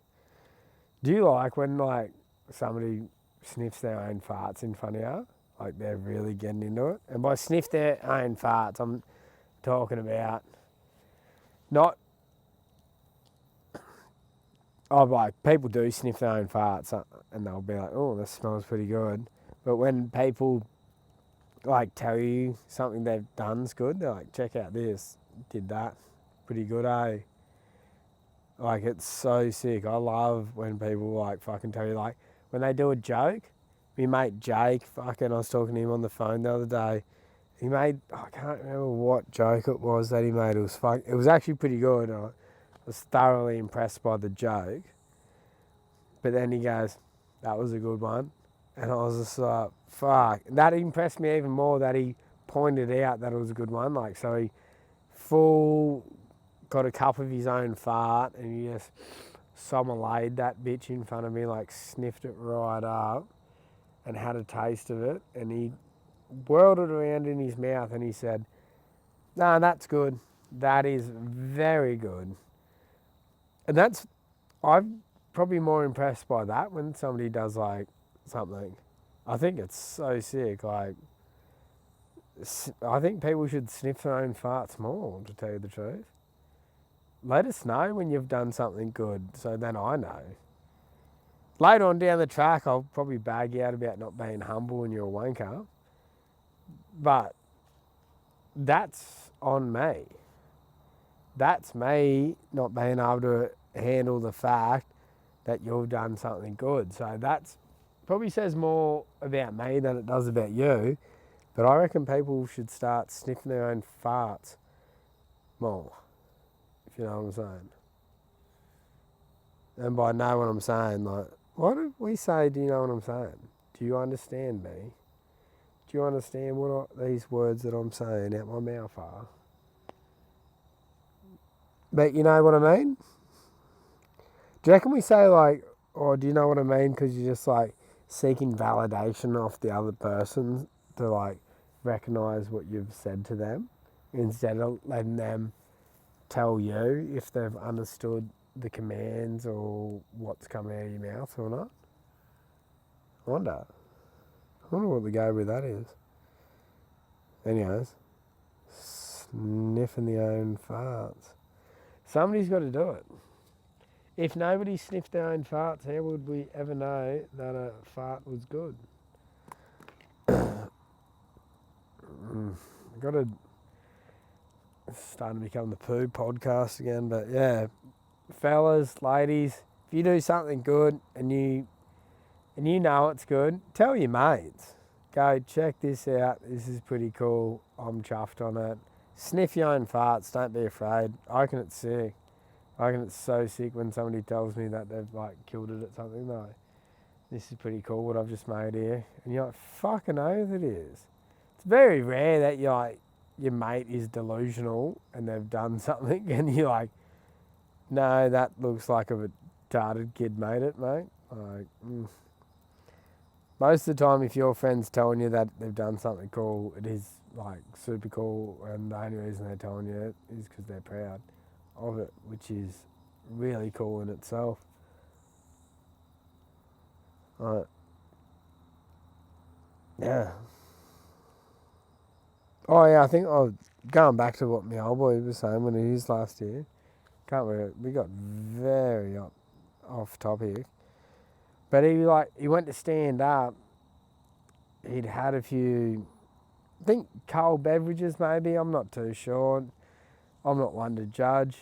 Do you like when, like, somebody sniffs their own farts in front of you? Like, they're really getting into it? And by sniff their own farts, I'm talking about not... like, people do sniff their own farts, and they'll be like, oh, this smells pretty good. But when people, like, tell you something they've done's good, they're like, check out this, did that, pretty good, eh? Like, it's so sick. I love when people, like, fucking tell you, like, when they do a joke. My mate Jake, I was talking to him on the phone the other day. He made, I can't remember what joke it was that he made. It was actually pretty good. I was thoroughly impressed by the joke. But then he goes, that was a good one. And I was just like, fuck. And that impressed me even more that he pointed out that it was a good one. Like, so he got a cup of his own fart and he just sommelade that bitch in front of me, like sniffed it right up and had a taste of it. And he whirled it around in his mouth and he said, no, that's good. That is very good. And I'm probably more impressed by that when somebody does, like, something. I think it's so sick. Like, I think people should sniff their own farts more, to tell you the truth. Let us know when you've done something good, so then I know. Later on down the track, I'll probably bag you out about not being humble and you're a wanker. But that's on me. That's me not being able to handle the fact that you've done something good. So that's probably says more about me than it does about you. But I reckon people should start sniffing their own farts more, if you know what I'm saying. And by know what I'm saying, like, what did we say, do you know what I'm saying? Do you understand me? Do you understand what these words that I'm saying out my mouth are? But you know what I mean? Do you reckon we say, like, or do you know what I mean? Because you're just, like, seeking validation off the other person to, like, recognise what you've said to them instead of letting them tell you if they've understood the commands or what's coming out of your mouth or not. I wonder what the go with that is. Anyways, sniffing the own farts. Somebody's got to do it. If nobody sniffed their own farts, how would we ever know that a fart was good? It's starting to become the poo podcast again, but yeah, fellas, ladies, if you do something good and you know it's good, tell your mates. Go, check this out. This is pretty cool. I'm chuffed on it. Sniff your own farts. Don't be afraid. I reckon it's sick. I reckon it's so sick when somebody tells me that they've, like, killed it at something. Like, this is pretty cool what I've just made here. And you're like, fucking oath it is. It's very rare that you're like, your mate is delusional and they've done something and you're like, no, that looks like a retarded kid made it, mate. Like, most of the time, if your friend's telling you that they've done something cool, it is, like, super cool, and the only reason they're telling you it is because they're proud of it, which is really cool in itself. Right. Yeah. Oh yeah, I think going back to what my old boy was saying when he was last year. Can't remember. We got very off topic, but he went to stand up. He'd had a few, I think, cold beverages maybe. I'm not too sure. I'm not one to judge.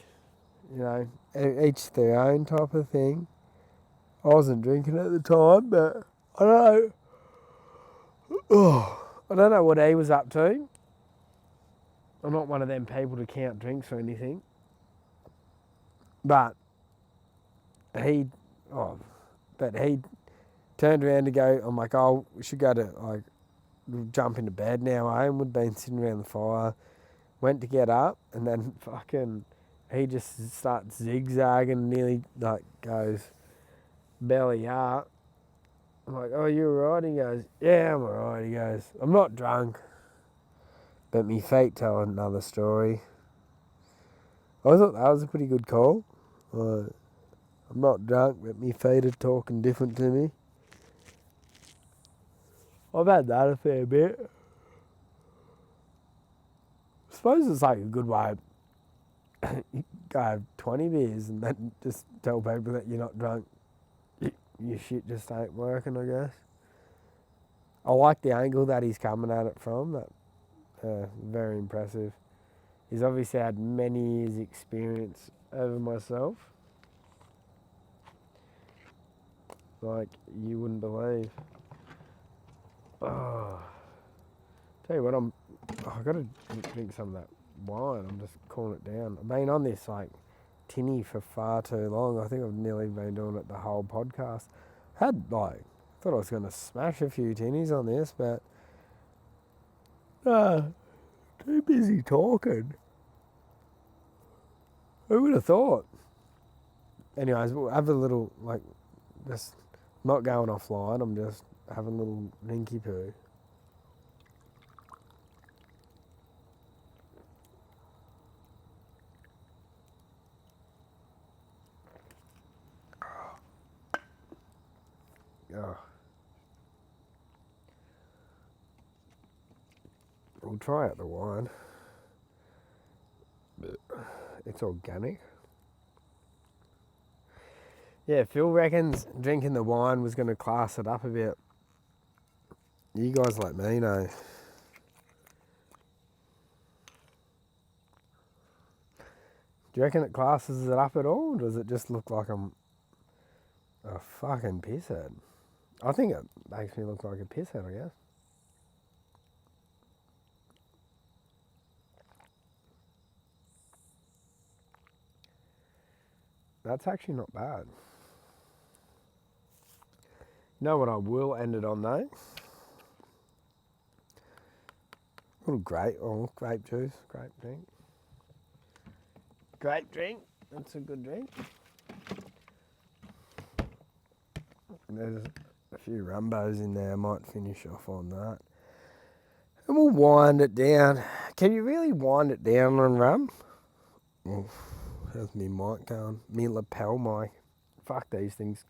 You know, each their own type of thing. I wasn't drinking at the time, but I don't know. I don't know what he was up to. I'm not one of them people to count drinks or anything. But he turned around to go, I'm like, oh, we should go to, like, jump into bed now, eh? And we'd been sitting around the fire went to get up, and then fucking he just starts zigzagging, nearly like goes belly up. I'm like, oh, you alright? He goes, yeah, I'm alright. He goes, I'm not drunk, but me feet tell another story. I thought that was a pretty good call. I'm not drunk, but me feet are talking different to me. I've had that a fair bit. I suppose it's like a good way. You go have 20 beers and then just tell people that you're not drunk. Your shit just ain't working, I guess. I like the angle that he's coming at it from. That very impressive. He's obviously had many years' experience over myself. Like you wouldn't believe. Oh, tell you what, I gotta drink some of that wine. I'm just cooling it down. I've been on this like tinny for far too long. I think I've nearly been doing it the whole podcast. Thought I was gonna smash a few tinnies on this, but too busy talking. Who would have thought? Anyways, we'll have a little just not going offline. I'm just having a little rinky poo. Oh. We'll try out the wine. It's organic. Yeah, Phil reckons drinking the wine was going to class it up a bit. You guys like me know. Do you reckon it classes it up at all? Or does it just look like I'm a fucking pisshead? I think it makes me look like a pisshead, I guess. That's actually not bad. You know what I will end it on though? A little grape juice, grape drink. Grape drink, that's a good drink. There's a few rumbos in there, I might finish off on that. And we'll wind it down. Can you really wind it down on rum? Oof, how's me mic going? Me lapel mic. Fuck these things.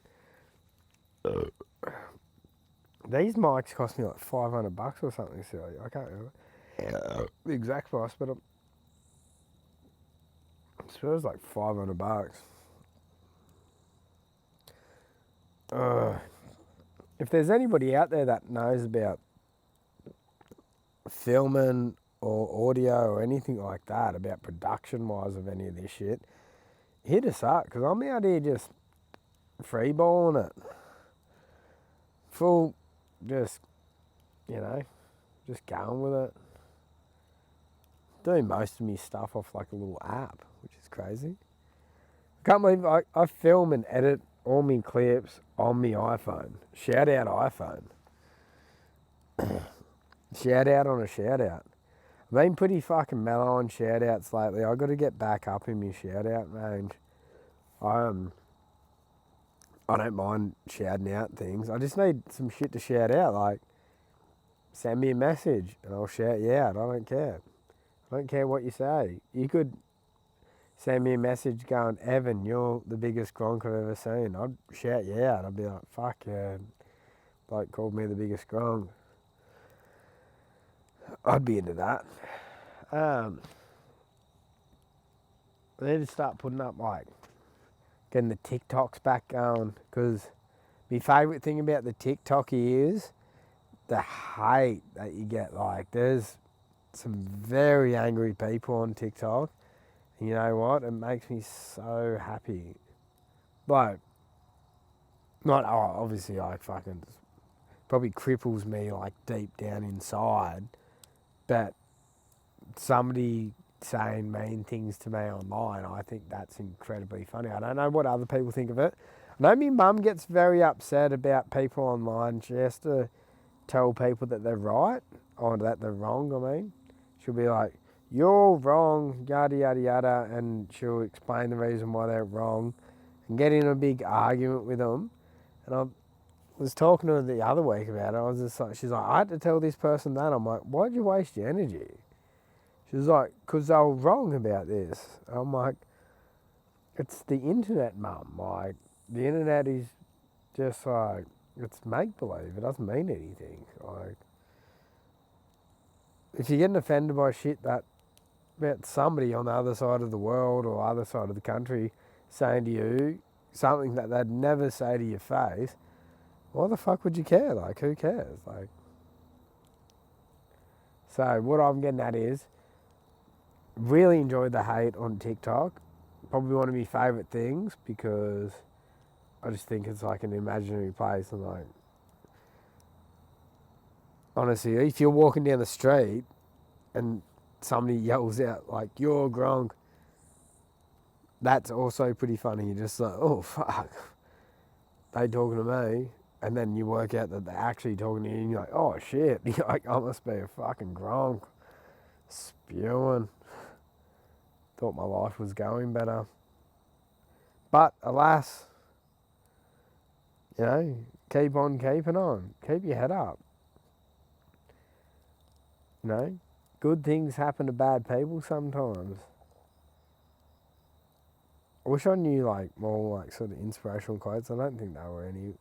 These mics cost me like $500 or something silly. I can't remember the exact price, but I swear it was like $500. If there's anybody out there that knows about filming or audio or anything like that, about production-wise of any of this shit, hit us up, because I'm out here just freeballing it. Full, just going with it. Doing most of my stuff off like a little app, which is crazy. I can't believe I film and edit all my clips on my iPhone. Shout out iPhone. Shout out on a shout out. I've been pretty fucking mellow on shout outs lately. I've got to get back up in my shout out range. I don't mind shouting out things. I just need some shit to shout out. Like, send me a message and I'll shout you out. I don't care. I don't care what you say. You could send me a message going, Evan, you're the biggest gronk I've ever seen. I'd shout you out. I'd be like, fuck yeah. Bloke called me the biggest gronk. I'd be into that. I need to start putting up getting the TikToks back going, because my favourite thing about the TikTok is the hate that you get. Like, there's some very angry people on TikTok, and you know what? It makes me so happy. Like, obviously, fucking probably cripples me deep down inside, but somebody saying mean things to me online, I think that's incredibly funny. I don't know what other people think of it. I know my mum gets very upset about people online. She has to tell people that they're right, or that they're wrong, I mean. She'll be like, you're wrong, yada, yada, yada, and she'll explain the reason why they're wrong and get in a big argument with them. And I was talking to her the other week about it. I was just like, she's like, I had to tell this person that. I'm like, why'd you waste your energy? She was like, because they were wrong about this. I'm like, it's the internet, mum. Like, the internet is just like, it's make-believe. It doesn't mean anything. Like, if you're getting offended by shit that about somebody on the other side of the world or other side of the country saying to you something that they'd never say to your face, why the fuck would you care? Like, who cares? Like, so what I'm getting at is, really enjoyed the hate on TikTok. Probably one of my favourite things because I just think it's like an imaginary place. And like, honestly, if you're walking down the street and somebody yells out like, you're Gronk, that's also pretty funny. You're just like, oh fuck, they talking to me. And then you work out that they're actually talking to you and you're like, oh shit, you're like, I must be a fucking Gronk. Spewing. Thought my life was going better. But alas, you know, keep on keeping on. Keep your head up. You know, good things happen to bad people sometimes. I wish I knew like more like sort of inspirational quotes. I don't think there were any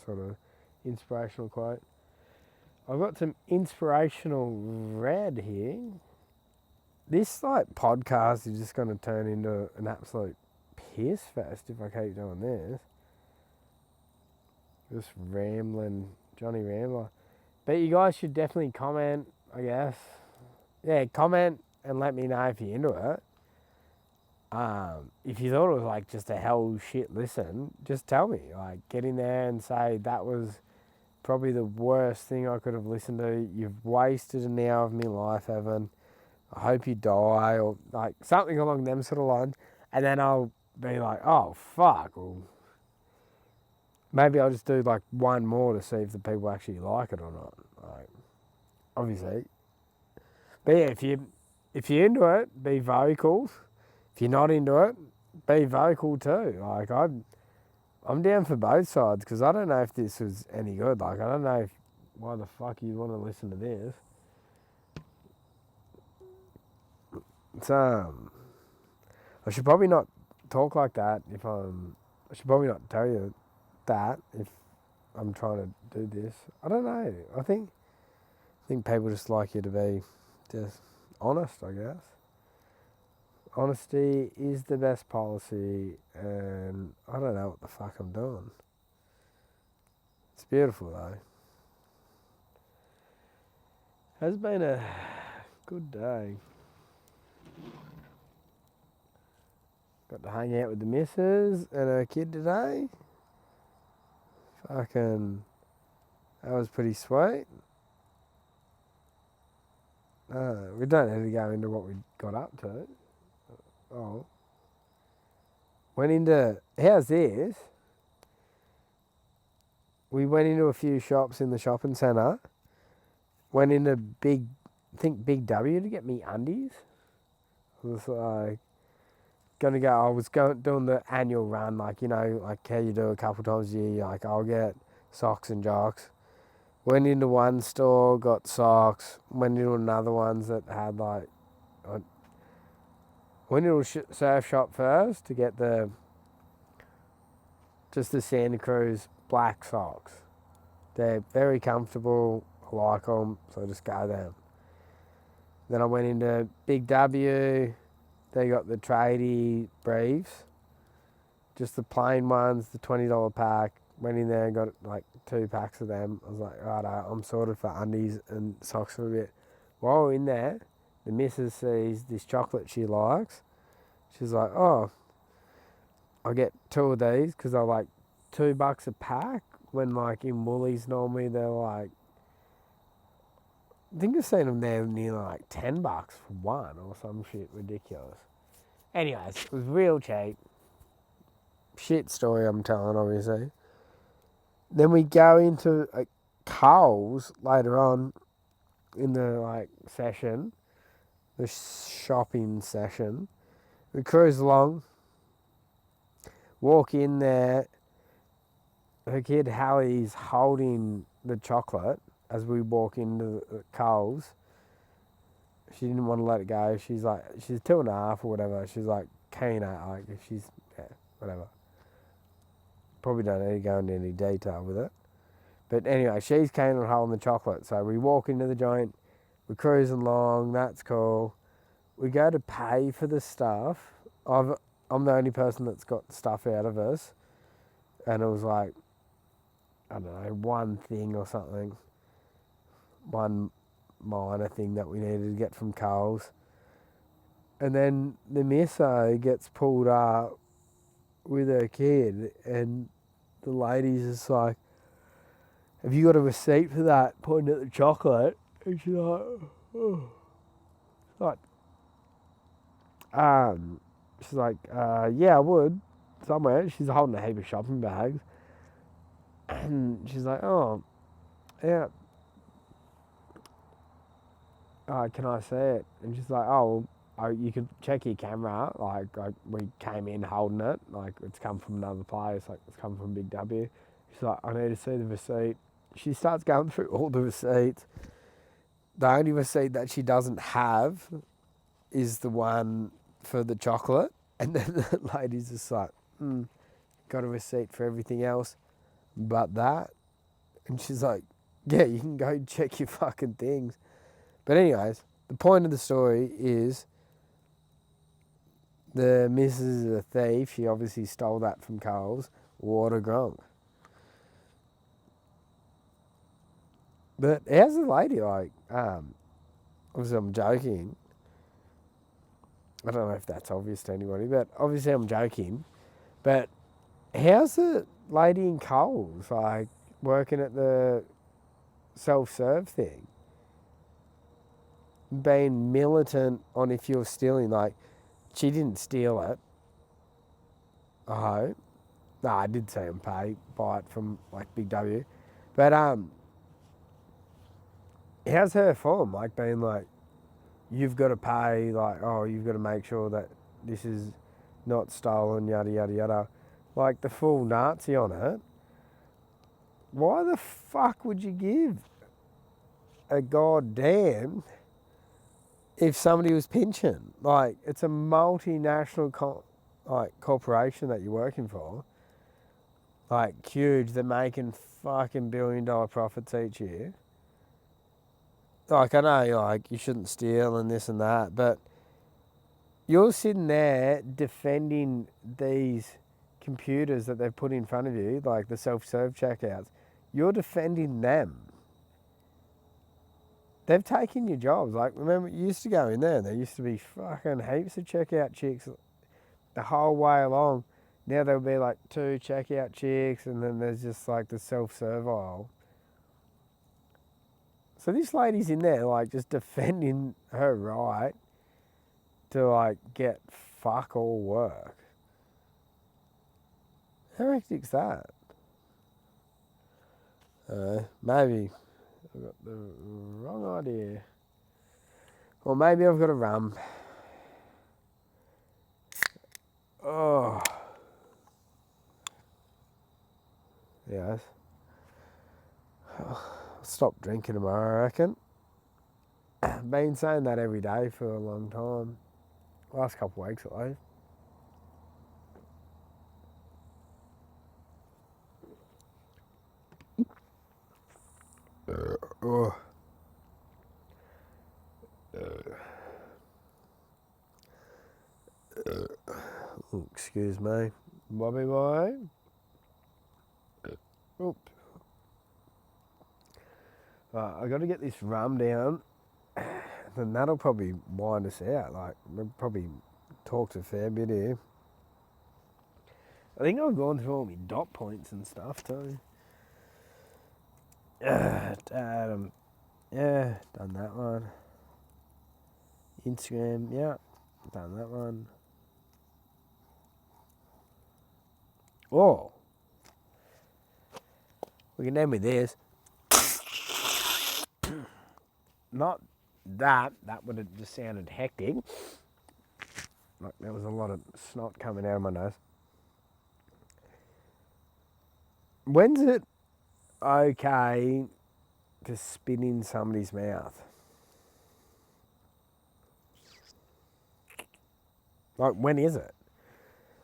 sort of inspirational quote. I've got some inspirational read here. This like podcast is just going to turn into an absolute piss fest if I keep doing this. Just rambling, Johnny Rambler. But you guys should definitely comment, I guess. Yeah, comment and let me know if you're into it. If you thought it was like just a hell shit listen, just tell me. Like, get in there and say that was probably the worst thing I could have listened to. You've wasted an hour of my life, Evan. I hope you die, or like something along them sort of lines. And then I'll be like, oh fuck. Well, maybe I'll just do like one more to see if the people actually like it or not. Like, obviously. But yeah, if you're into it, be vocal. If you're not into it, be vocal too. Like, I'm down for both sides because I don't know if this was any good. Like, I don't know why the fuck you'd want to listen to this. It's I should probably not talk like that I should probably not tell you that if I'm trying to do this. I don't know. I think people just like you to be just honest, I guess. Honesty is the best policy, and I don't know what the fuck I'm doing. It's beautiful though. Has been a good day. Got to hang out with the missus and her kid today. Fucking, that was pretty sweet. We don't have to go into what we got up to. Oh. How's this? We went into a few shops in the shopping centre. Went into Big W to get me undies. I was like, doing the annual run, like, you know, like how you do a couple times a year. Like, I'll get socks and jocks. Went into one store, got socks. Went into another ones that had like, went into a surf shop first to get the Santa Cruz black socks. They're very comfortable. I like them, so I just go there. Then I went into Big W. They got the tradie briefs, just the plain ones, the $20 pack. Went in there and got like 2 packs of them. I was like, right, I'm sorted for undies and socks for a bit. While we're in there, the missus sees this chocolate she likes. She's like, oh, I'll get 2 of these because they're like $2 a pack. When like in Woolies normally they're like, I think I've seen them there nearly like $10 for one or some shit ridiculous. Anyways, it was real cheap. Shit story I'm telling, obviously. Then we go into Coles later on in the like session. the shopping session. We cruise along, walk in there. Her kid Hallie's holding the chocolate as we walk into the Coles. She didn't want to let it go. She's 2.5 or whatever. She's like keen at whatever. Probably don't need to go into any detail with it. But anyway, she's keen on holding the chocolate. So we walk into the joint, we're cruising along, that's cool. We go to pay for the stuff. I'm the only person that's got stuff out of us. And it was like, I don't know, one thing or something. One minor thing that we needed to get from Coles. And then the misso gets pulled up with her kid, and the lady's just like, have you got a receipt for that? Pointing at the chocolate. And she's like, oh. Like, she's like, yeah, I would. Somewhere. She's holding a heap of shopping bags. And she's like, oh, yeah. Can I see it? And she's like, oh, well, you can check your camera. Like, we came in holding it. Like, it's come from another place. Like, it's come from Big W. She's like, I need to see the receipt. She starts going through all the receipts. The only receipt that she doesn't have is the one for the chocolate. And then the lady's just like, got a receipt for everything else but that. And she's like, yeah, you can go check your fucking things. But anyways, the point of the story is the missus is a thief. She obviously stole that from Coles. What a gronk. But how's the lady like? Obviously I'm joking. I don't know if that's obvious to anybody, but obviously I'm joking. But how's the lady in Coles like working at the self-serve thing? Being militant on if you're stealing, like, she didn't steal it. I hope. No, I did see him buy it from like Big W. But how's her form? Like being like, you've got to pay, like, oh, you've got to make sure that this is not stolen, yada yada yada. Like the full Nazi on it. Why the fuck would you give a goddamn if somebody was pinching? Like, it's a multinational corporation that you're working for. Like, huge. They're making fucking $1 billion profits each year. Like, I know, like, you shouldn't steal and this and that, but you're sitting there defending these computers that they've put in front of you, like the self-serve checkouts. You're defending them. They've taken your jobs. Like, remember, you used to go in there and there used to be fucking heaps of checkout chicks the whole way along. Now there'll be like 2 checkout chicks and then there's just like the self-serve aisle. So this lady's in there like just defending her right to like get fuck all work. How hectic's that? Maybe I've got the wrong idea. Or maybe I've got a rum. Oh. Yes. I'll stop drinking tomorrow, I reckon. Been saying that every day for a long time. Last couple of weeks at least. Excuse me. Bobby boy. Oops. I got to get this rum down, then that'll probably wind us out. Like, we'll probably talked a fair bit here. I think I've gone through all my dot points and stuff too. Yeah, done that one. Instagram, yeah, done that one. Oh, we can end with this. Not that would have just sounded hectic. Like there was a lot of snot coming out of my nose. When's it okay to spit in somebody's mouth? Like, when is it?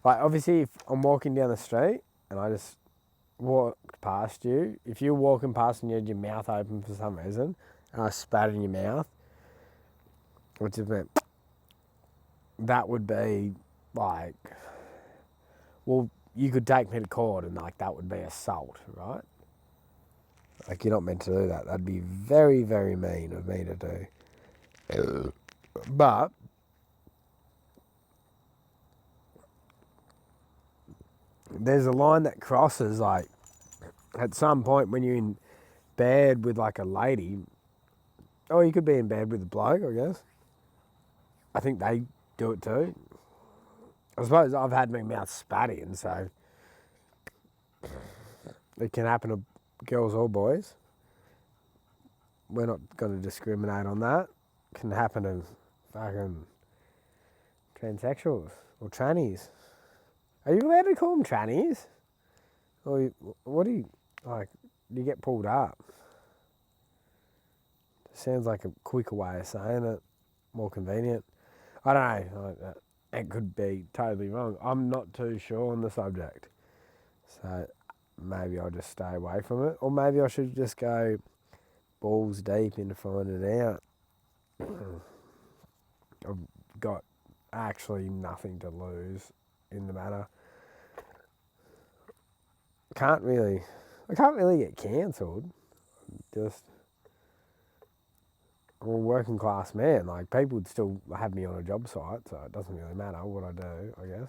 Like, obviously, if I'm walking down the street and I just walked past you, if you're walking past and you had your mouth open for some reason, and I spat in your mouth, which is meant, that would be like, well, you could take me to court and like that would be assault, right? Like, you're not meant to do that. That'd be very, very mean of me to do. But there's a line that crosses, like, at some point when you're in bed with like a lady, or you could be in bed with a bloke, I guess. I think they do it too. I suppose I've had my mouth spat in, so it can happen to girls or boys. We're not going to discriminate on that. It can happen to fucking transsexuals or trannies. Are you allowed to call them trannies? Or what do you, like, do you get pulled up? Sounds like a quicker way of saying it, more convenient. I don't know. It could be totally wrong. I'm not too sure on the subject. So maybe I'll just stay away from it. Or maybe I should just go balls deep into finding it out. I've got actually nothing to lose in the matter. I can't really get cancelled. Just, I'm a working class man. Like, people would still have me on a job site, so it doesn't really matter what I do, I guess.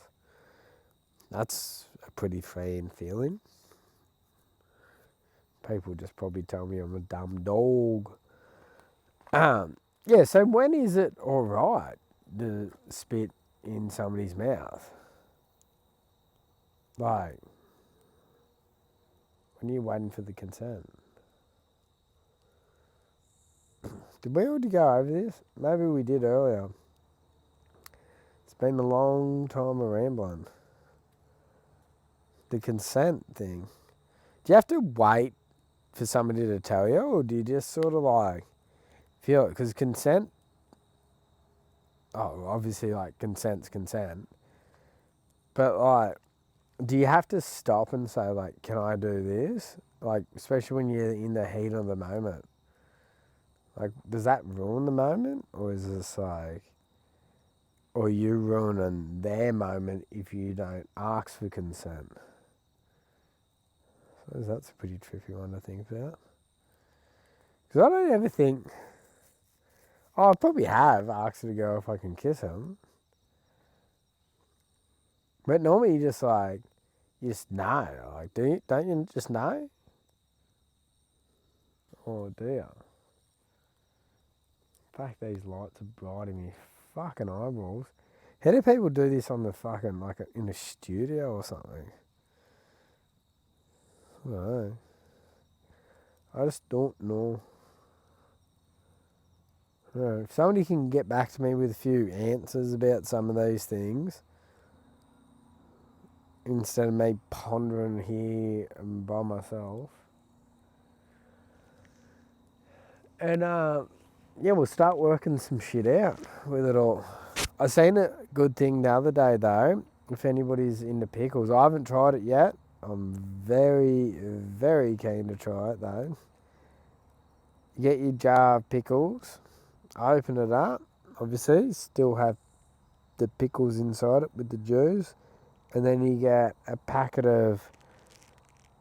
That's a pretty freeing feeling. People just probably tell me I'm a dumb dog. Yeah, so when is it alright to spit in somebody's mouth? Like, when you're waiting for the consent. Did we already go over this? Maybe we did earlier. It's been a long time of rambling. The consent thing. Do you have to wait for somebody to tell you, or do you just sort of like feel it? Because consent, obviously, like, consent's consent. But, like, do you have to stop and say, like, can I do this? Like, especially when you're in the heat of the moment. Like, does that ruin the moment? Or is this like, or you ruining their moment if you don't ask for consent? So that's a pretty tricky one to think about. Because I don't ever think, I probably have asked a girl if I can kiss them. But normally you just like, you just know. Like, don't you just know? Or do you? Fuck, these lights are bright in my fucking eyeballs. How do people do this on the fucking, like, in a studio or something? I don't know. I just don't know. If somebody can get back to me with a few answers about some of these things, instead of me pondering here and by myself. And, yeah, we'll start working some shit out with it all. I seen a good thing the other day, though, if anybody's into pickles. I haven't tried it yet. I'm very, very keen to try it, though. You get your jar of pickles, open it up, obviously, still have the pickles inside it with the juice, and then you get a packet of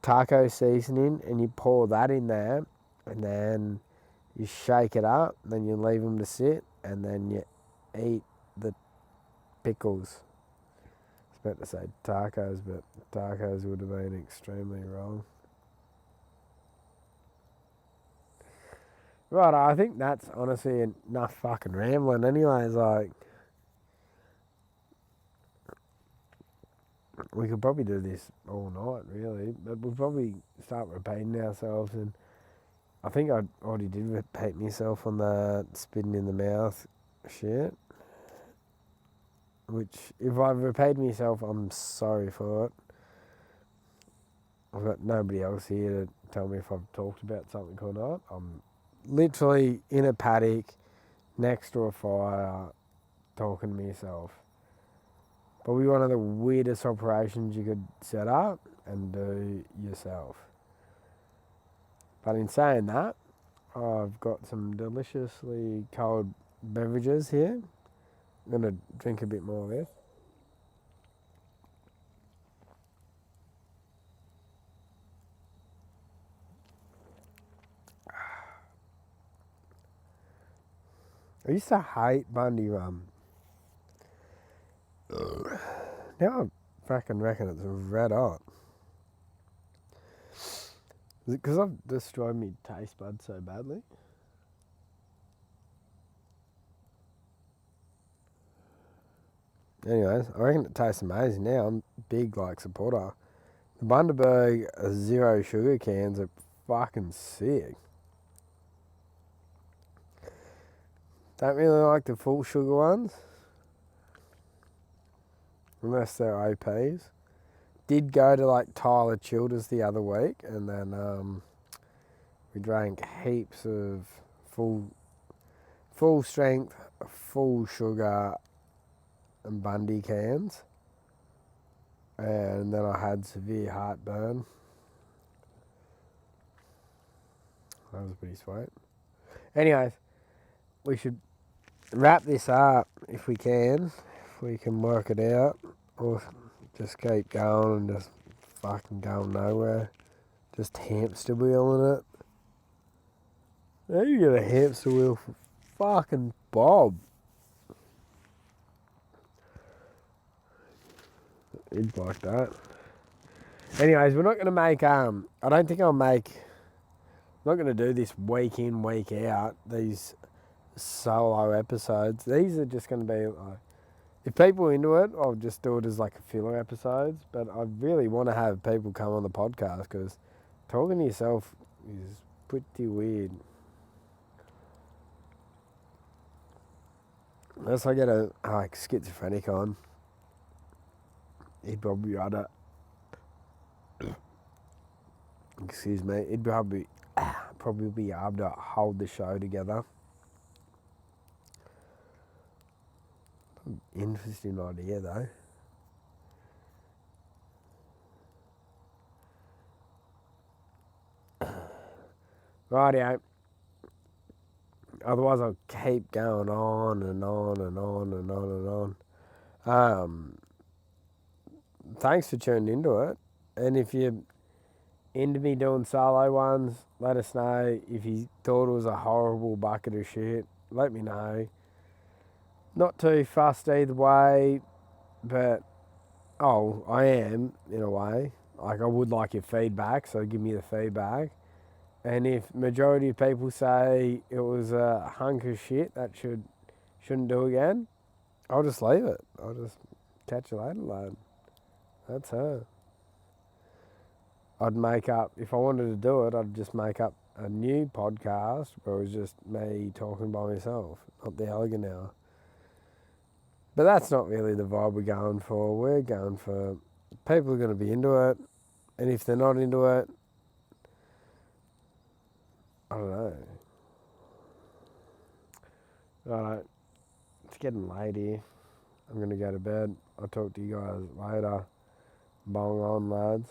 taco seasoning and you pour that in there, and then you shake it up, then you leave them to sit, and then you eat the pickles. I was about to say tacos, but tacos would have been extremely wrong. Right, I think that's honestly enough fucking rambling anyways. Like, we could probably do this all night, really, but we'll probably start repeating ourselves, and I think I already did repeat myself on that spitting in the mouth shit. Which, if I repeat myself, I'm sorry for it. I've got nobody else here to tell me if I've talked about something or not. I'm literally in a paddock next to a fire talking to myself. Probably one of the weirdest operations you could set up and do yourself. But in saying that, I've got some deliciously cold beverages here. I'm going to drink a bit more of this. I used to hate Bundy rum. Now I fucking reckon it's red hot. Is it because I've destroyed my taste buds so badly? Anyways, I reckon it tastes amazing now. I'm a big supporter. The Bundaberg 0 sugar cans are fucking sick. Don't really like the full sugar ones. Unless they're OPs. Did go to Tyler Childers the other week and then we drank heaps of full strength, full sugar and Bundy cans. And then I had severe heartburn. That was pretty sweet. Anyways, we should wrap this up if we can. If we can work it out. Or just keep going and just fucking going nowhere. Just hamster wheeling it. How do you get a hamster wheel for fucking Bob? He'd like that. Anyways, we're not going to make, I don't think I'll make, I'm not going to do this week in, week out, these solo episodes. These are just going to be, if people are into it, I'll just do it as a filler episodes. But I really want to have people come on the podcast because talking to yourself is pretty weird. Unless I get a schizophrenic on, he'd probably be able to, excuse me, he'd probably be able to hold the show together. Interesting idea though. Rightio. Otherwise I'll keep going on and on and on and on and on. Thanks for tuning into it. And if you're into me doing solo ones, let us know. If you thought it was a horrible bucket of shit, let me know. Not too fussed either way, but I am in a way. I would like your feedback, so give me the feedback. And if majority of people say it was a hunk of shit that shouldn't do again, I'll just leave it. I'll just catch you later, lad. That's her. I'd make up, if I wanted to do it, I'd just make up a new podcast where it was just me talking by myself, not the elegant hour. But that's not really the vibe we're going for. We're going for people are going to be into it. And if they're not into it, I don't know. Alright, it's getting late here. I'm going to go to bed. I'll talk to you guys later. Bong on, lads.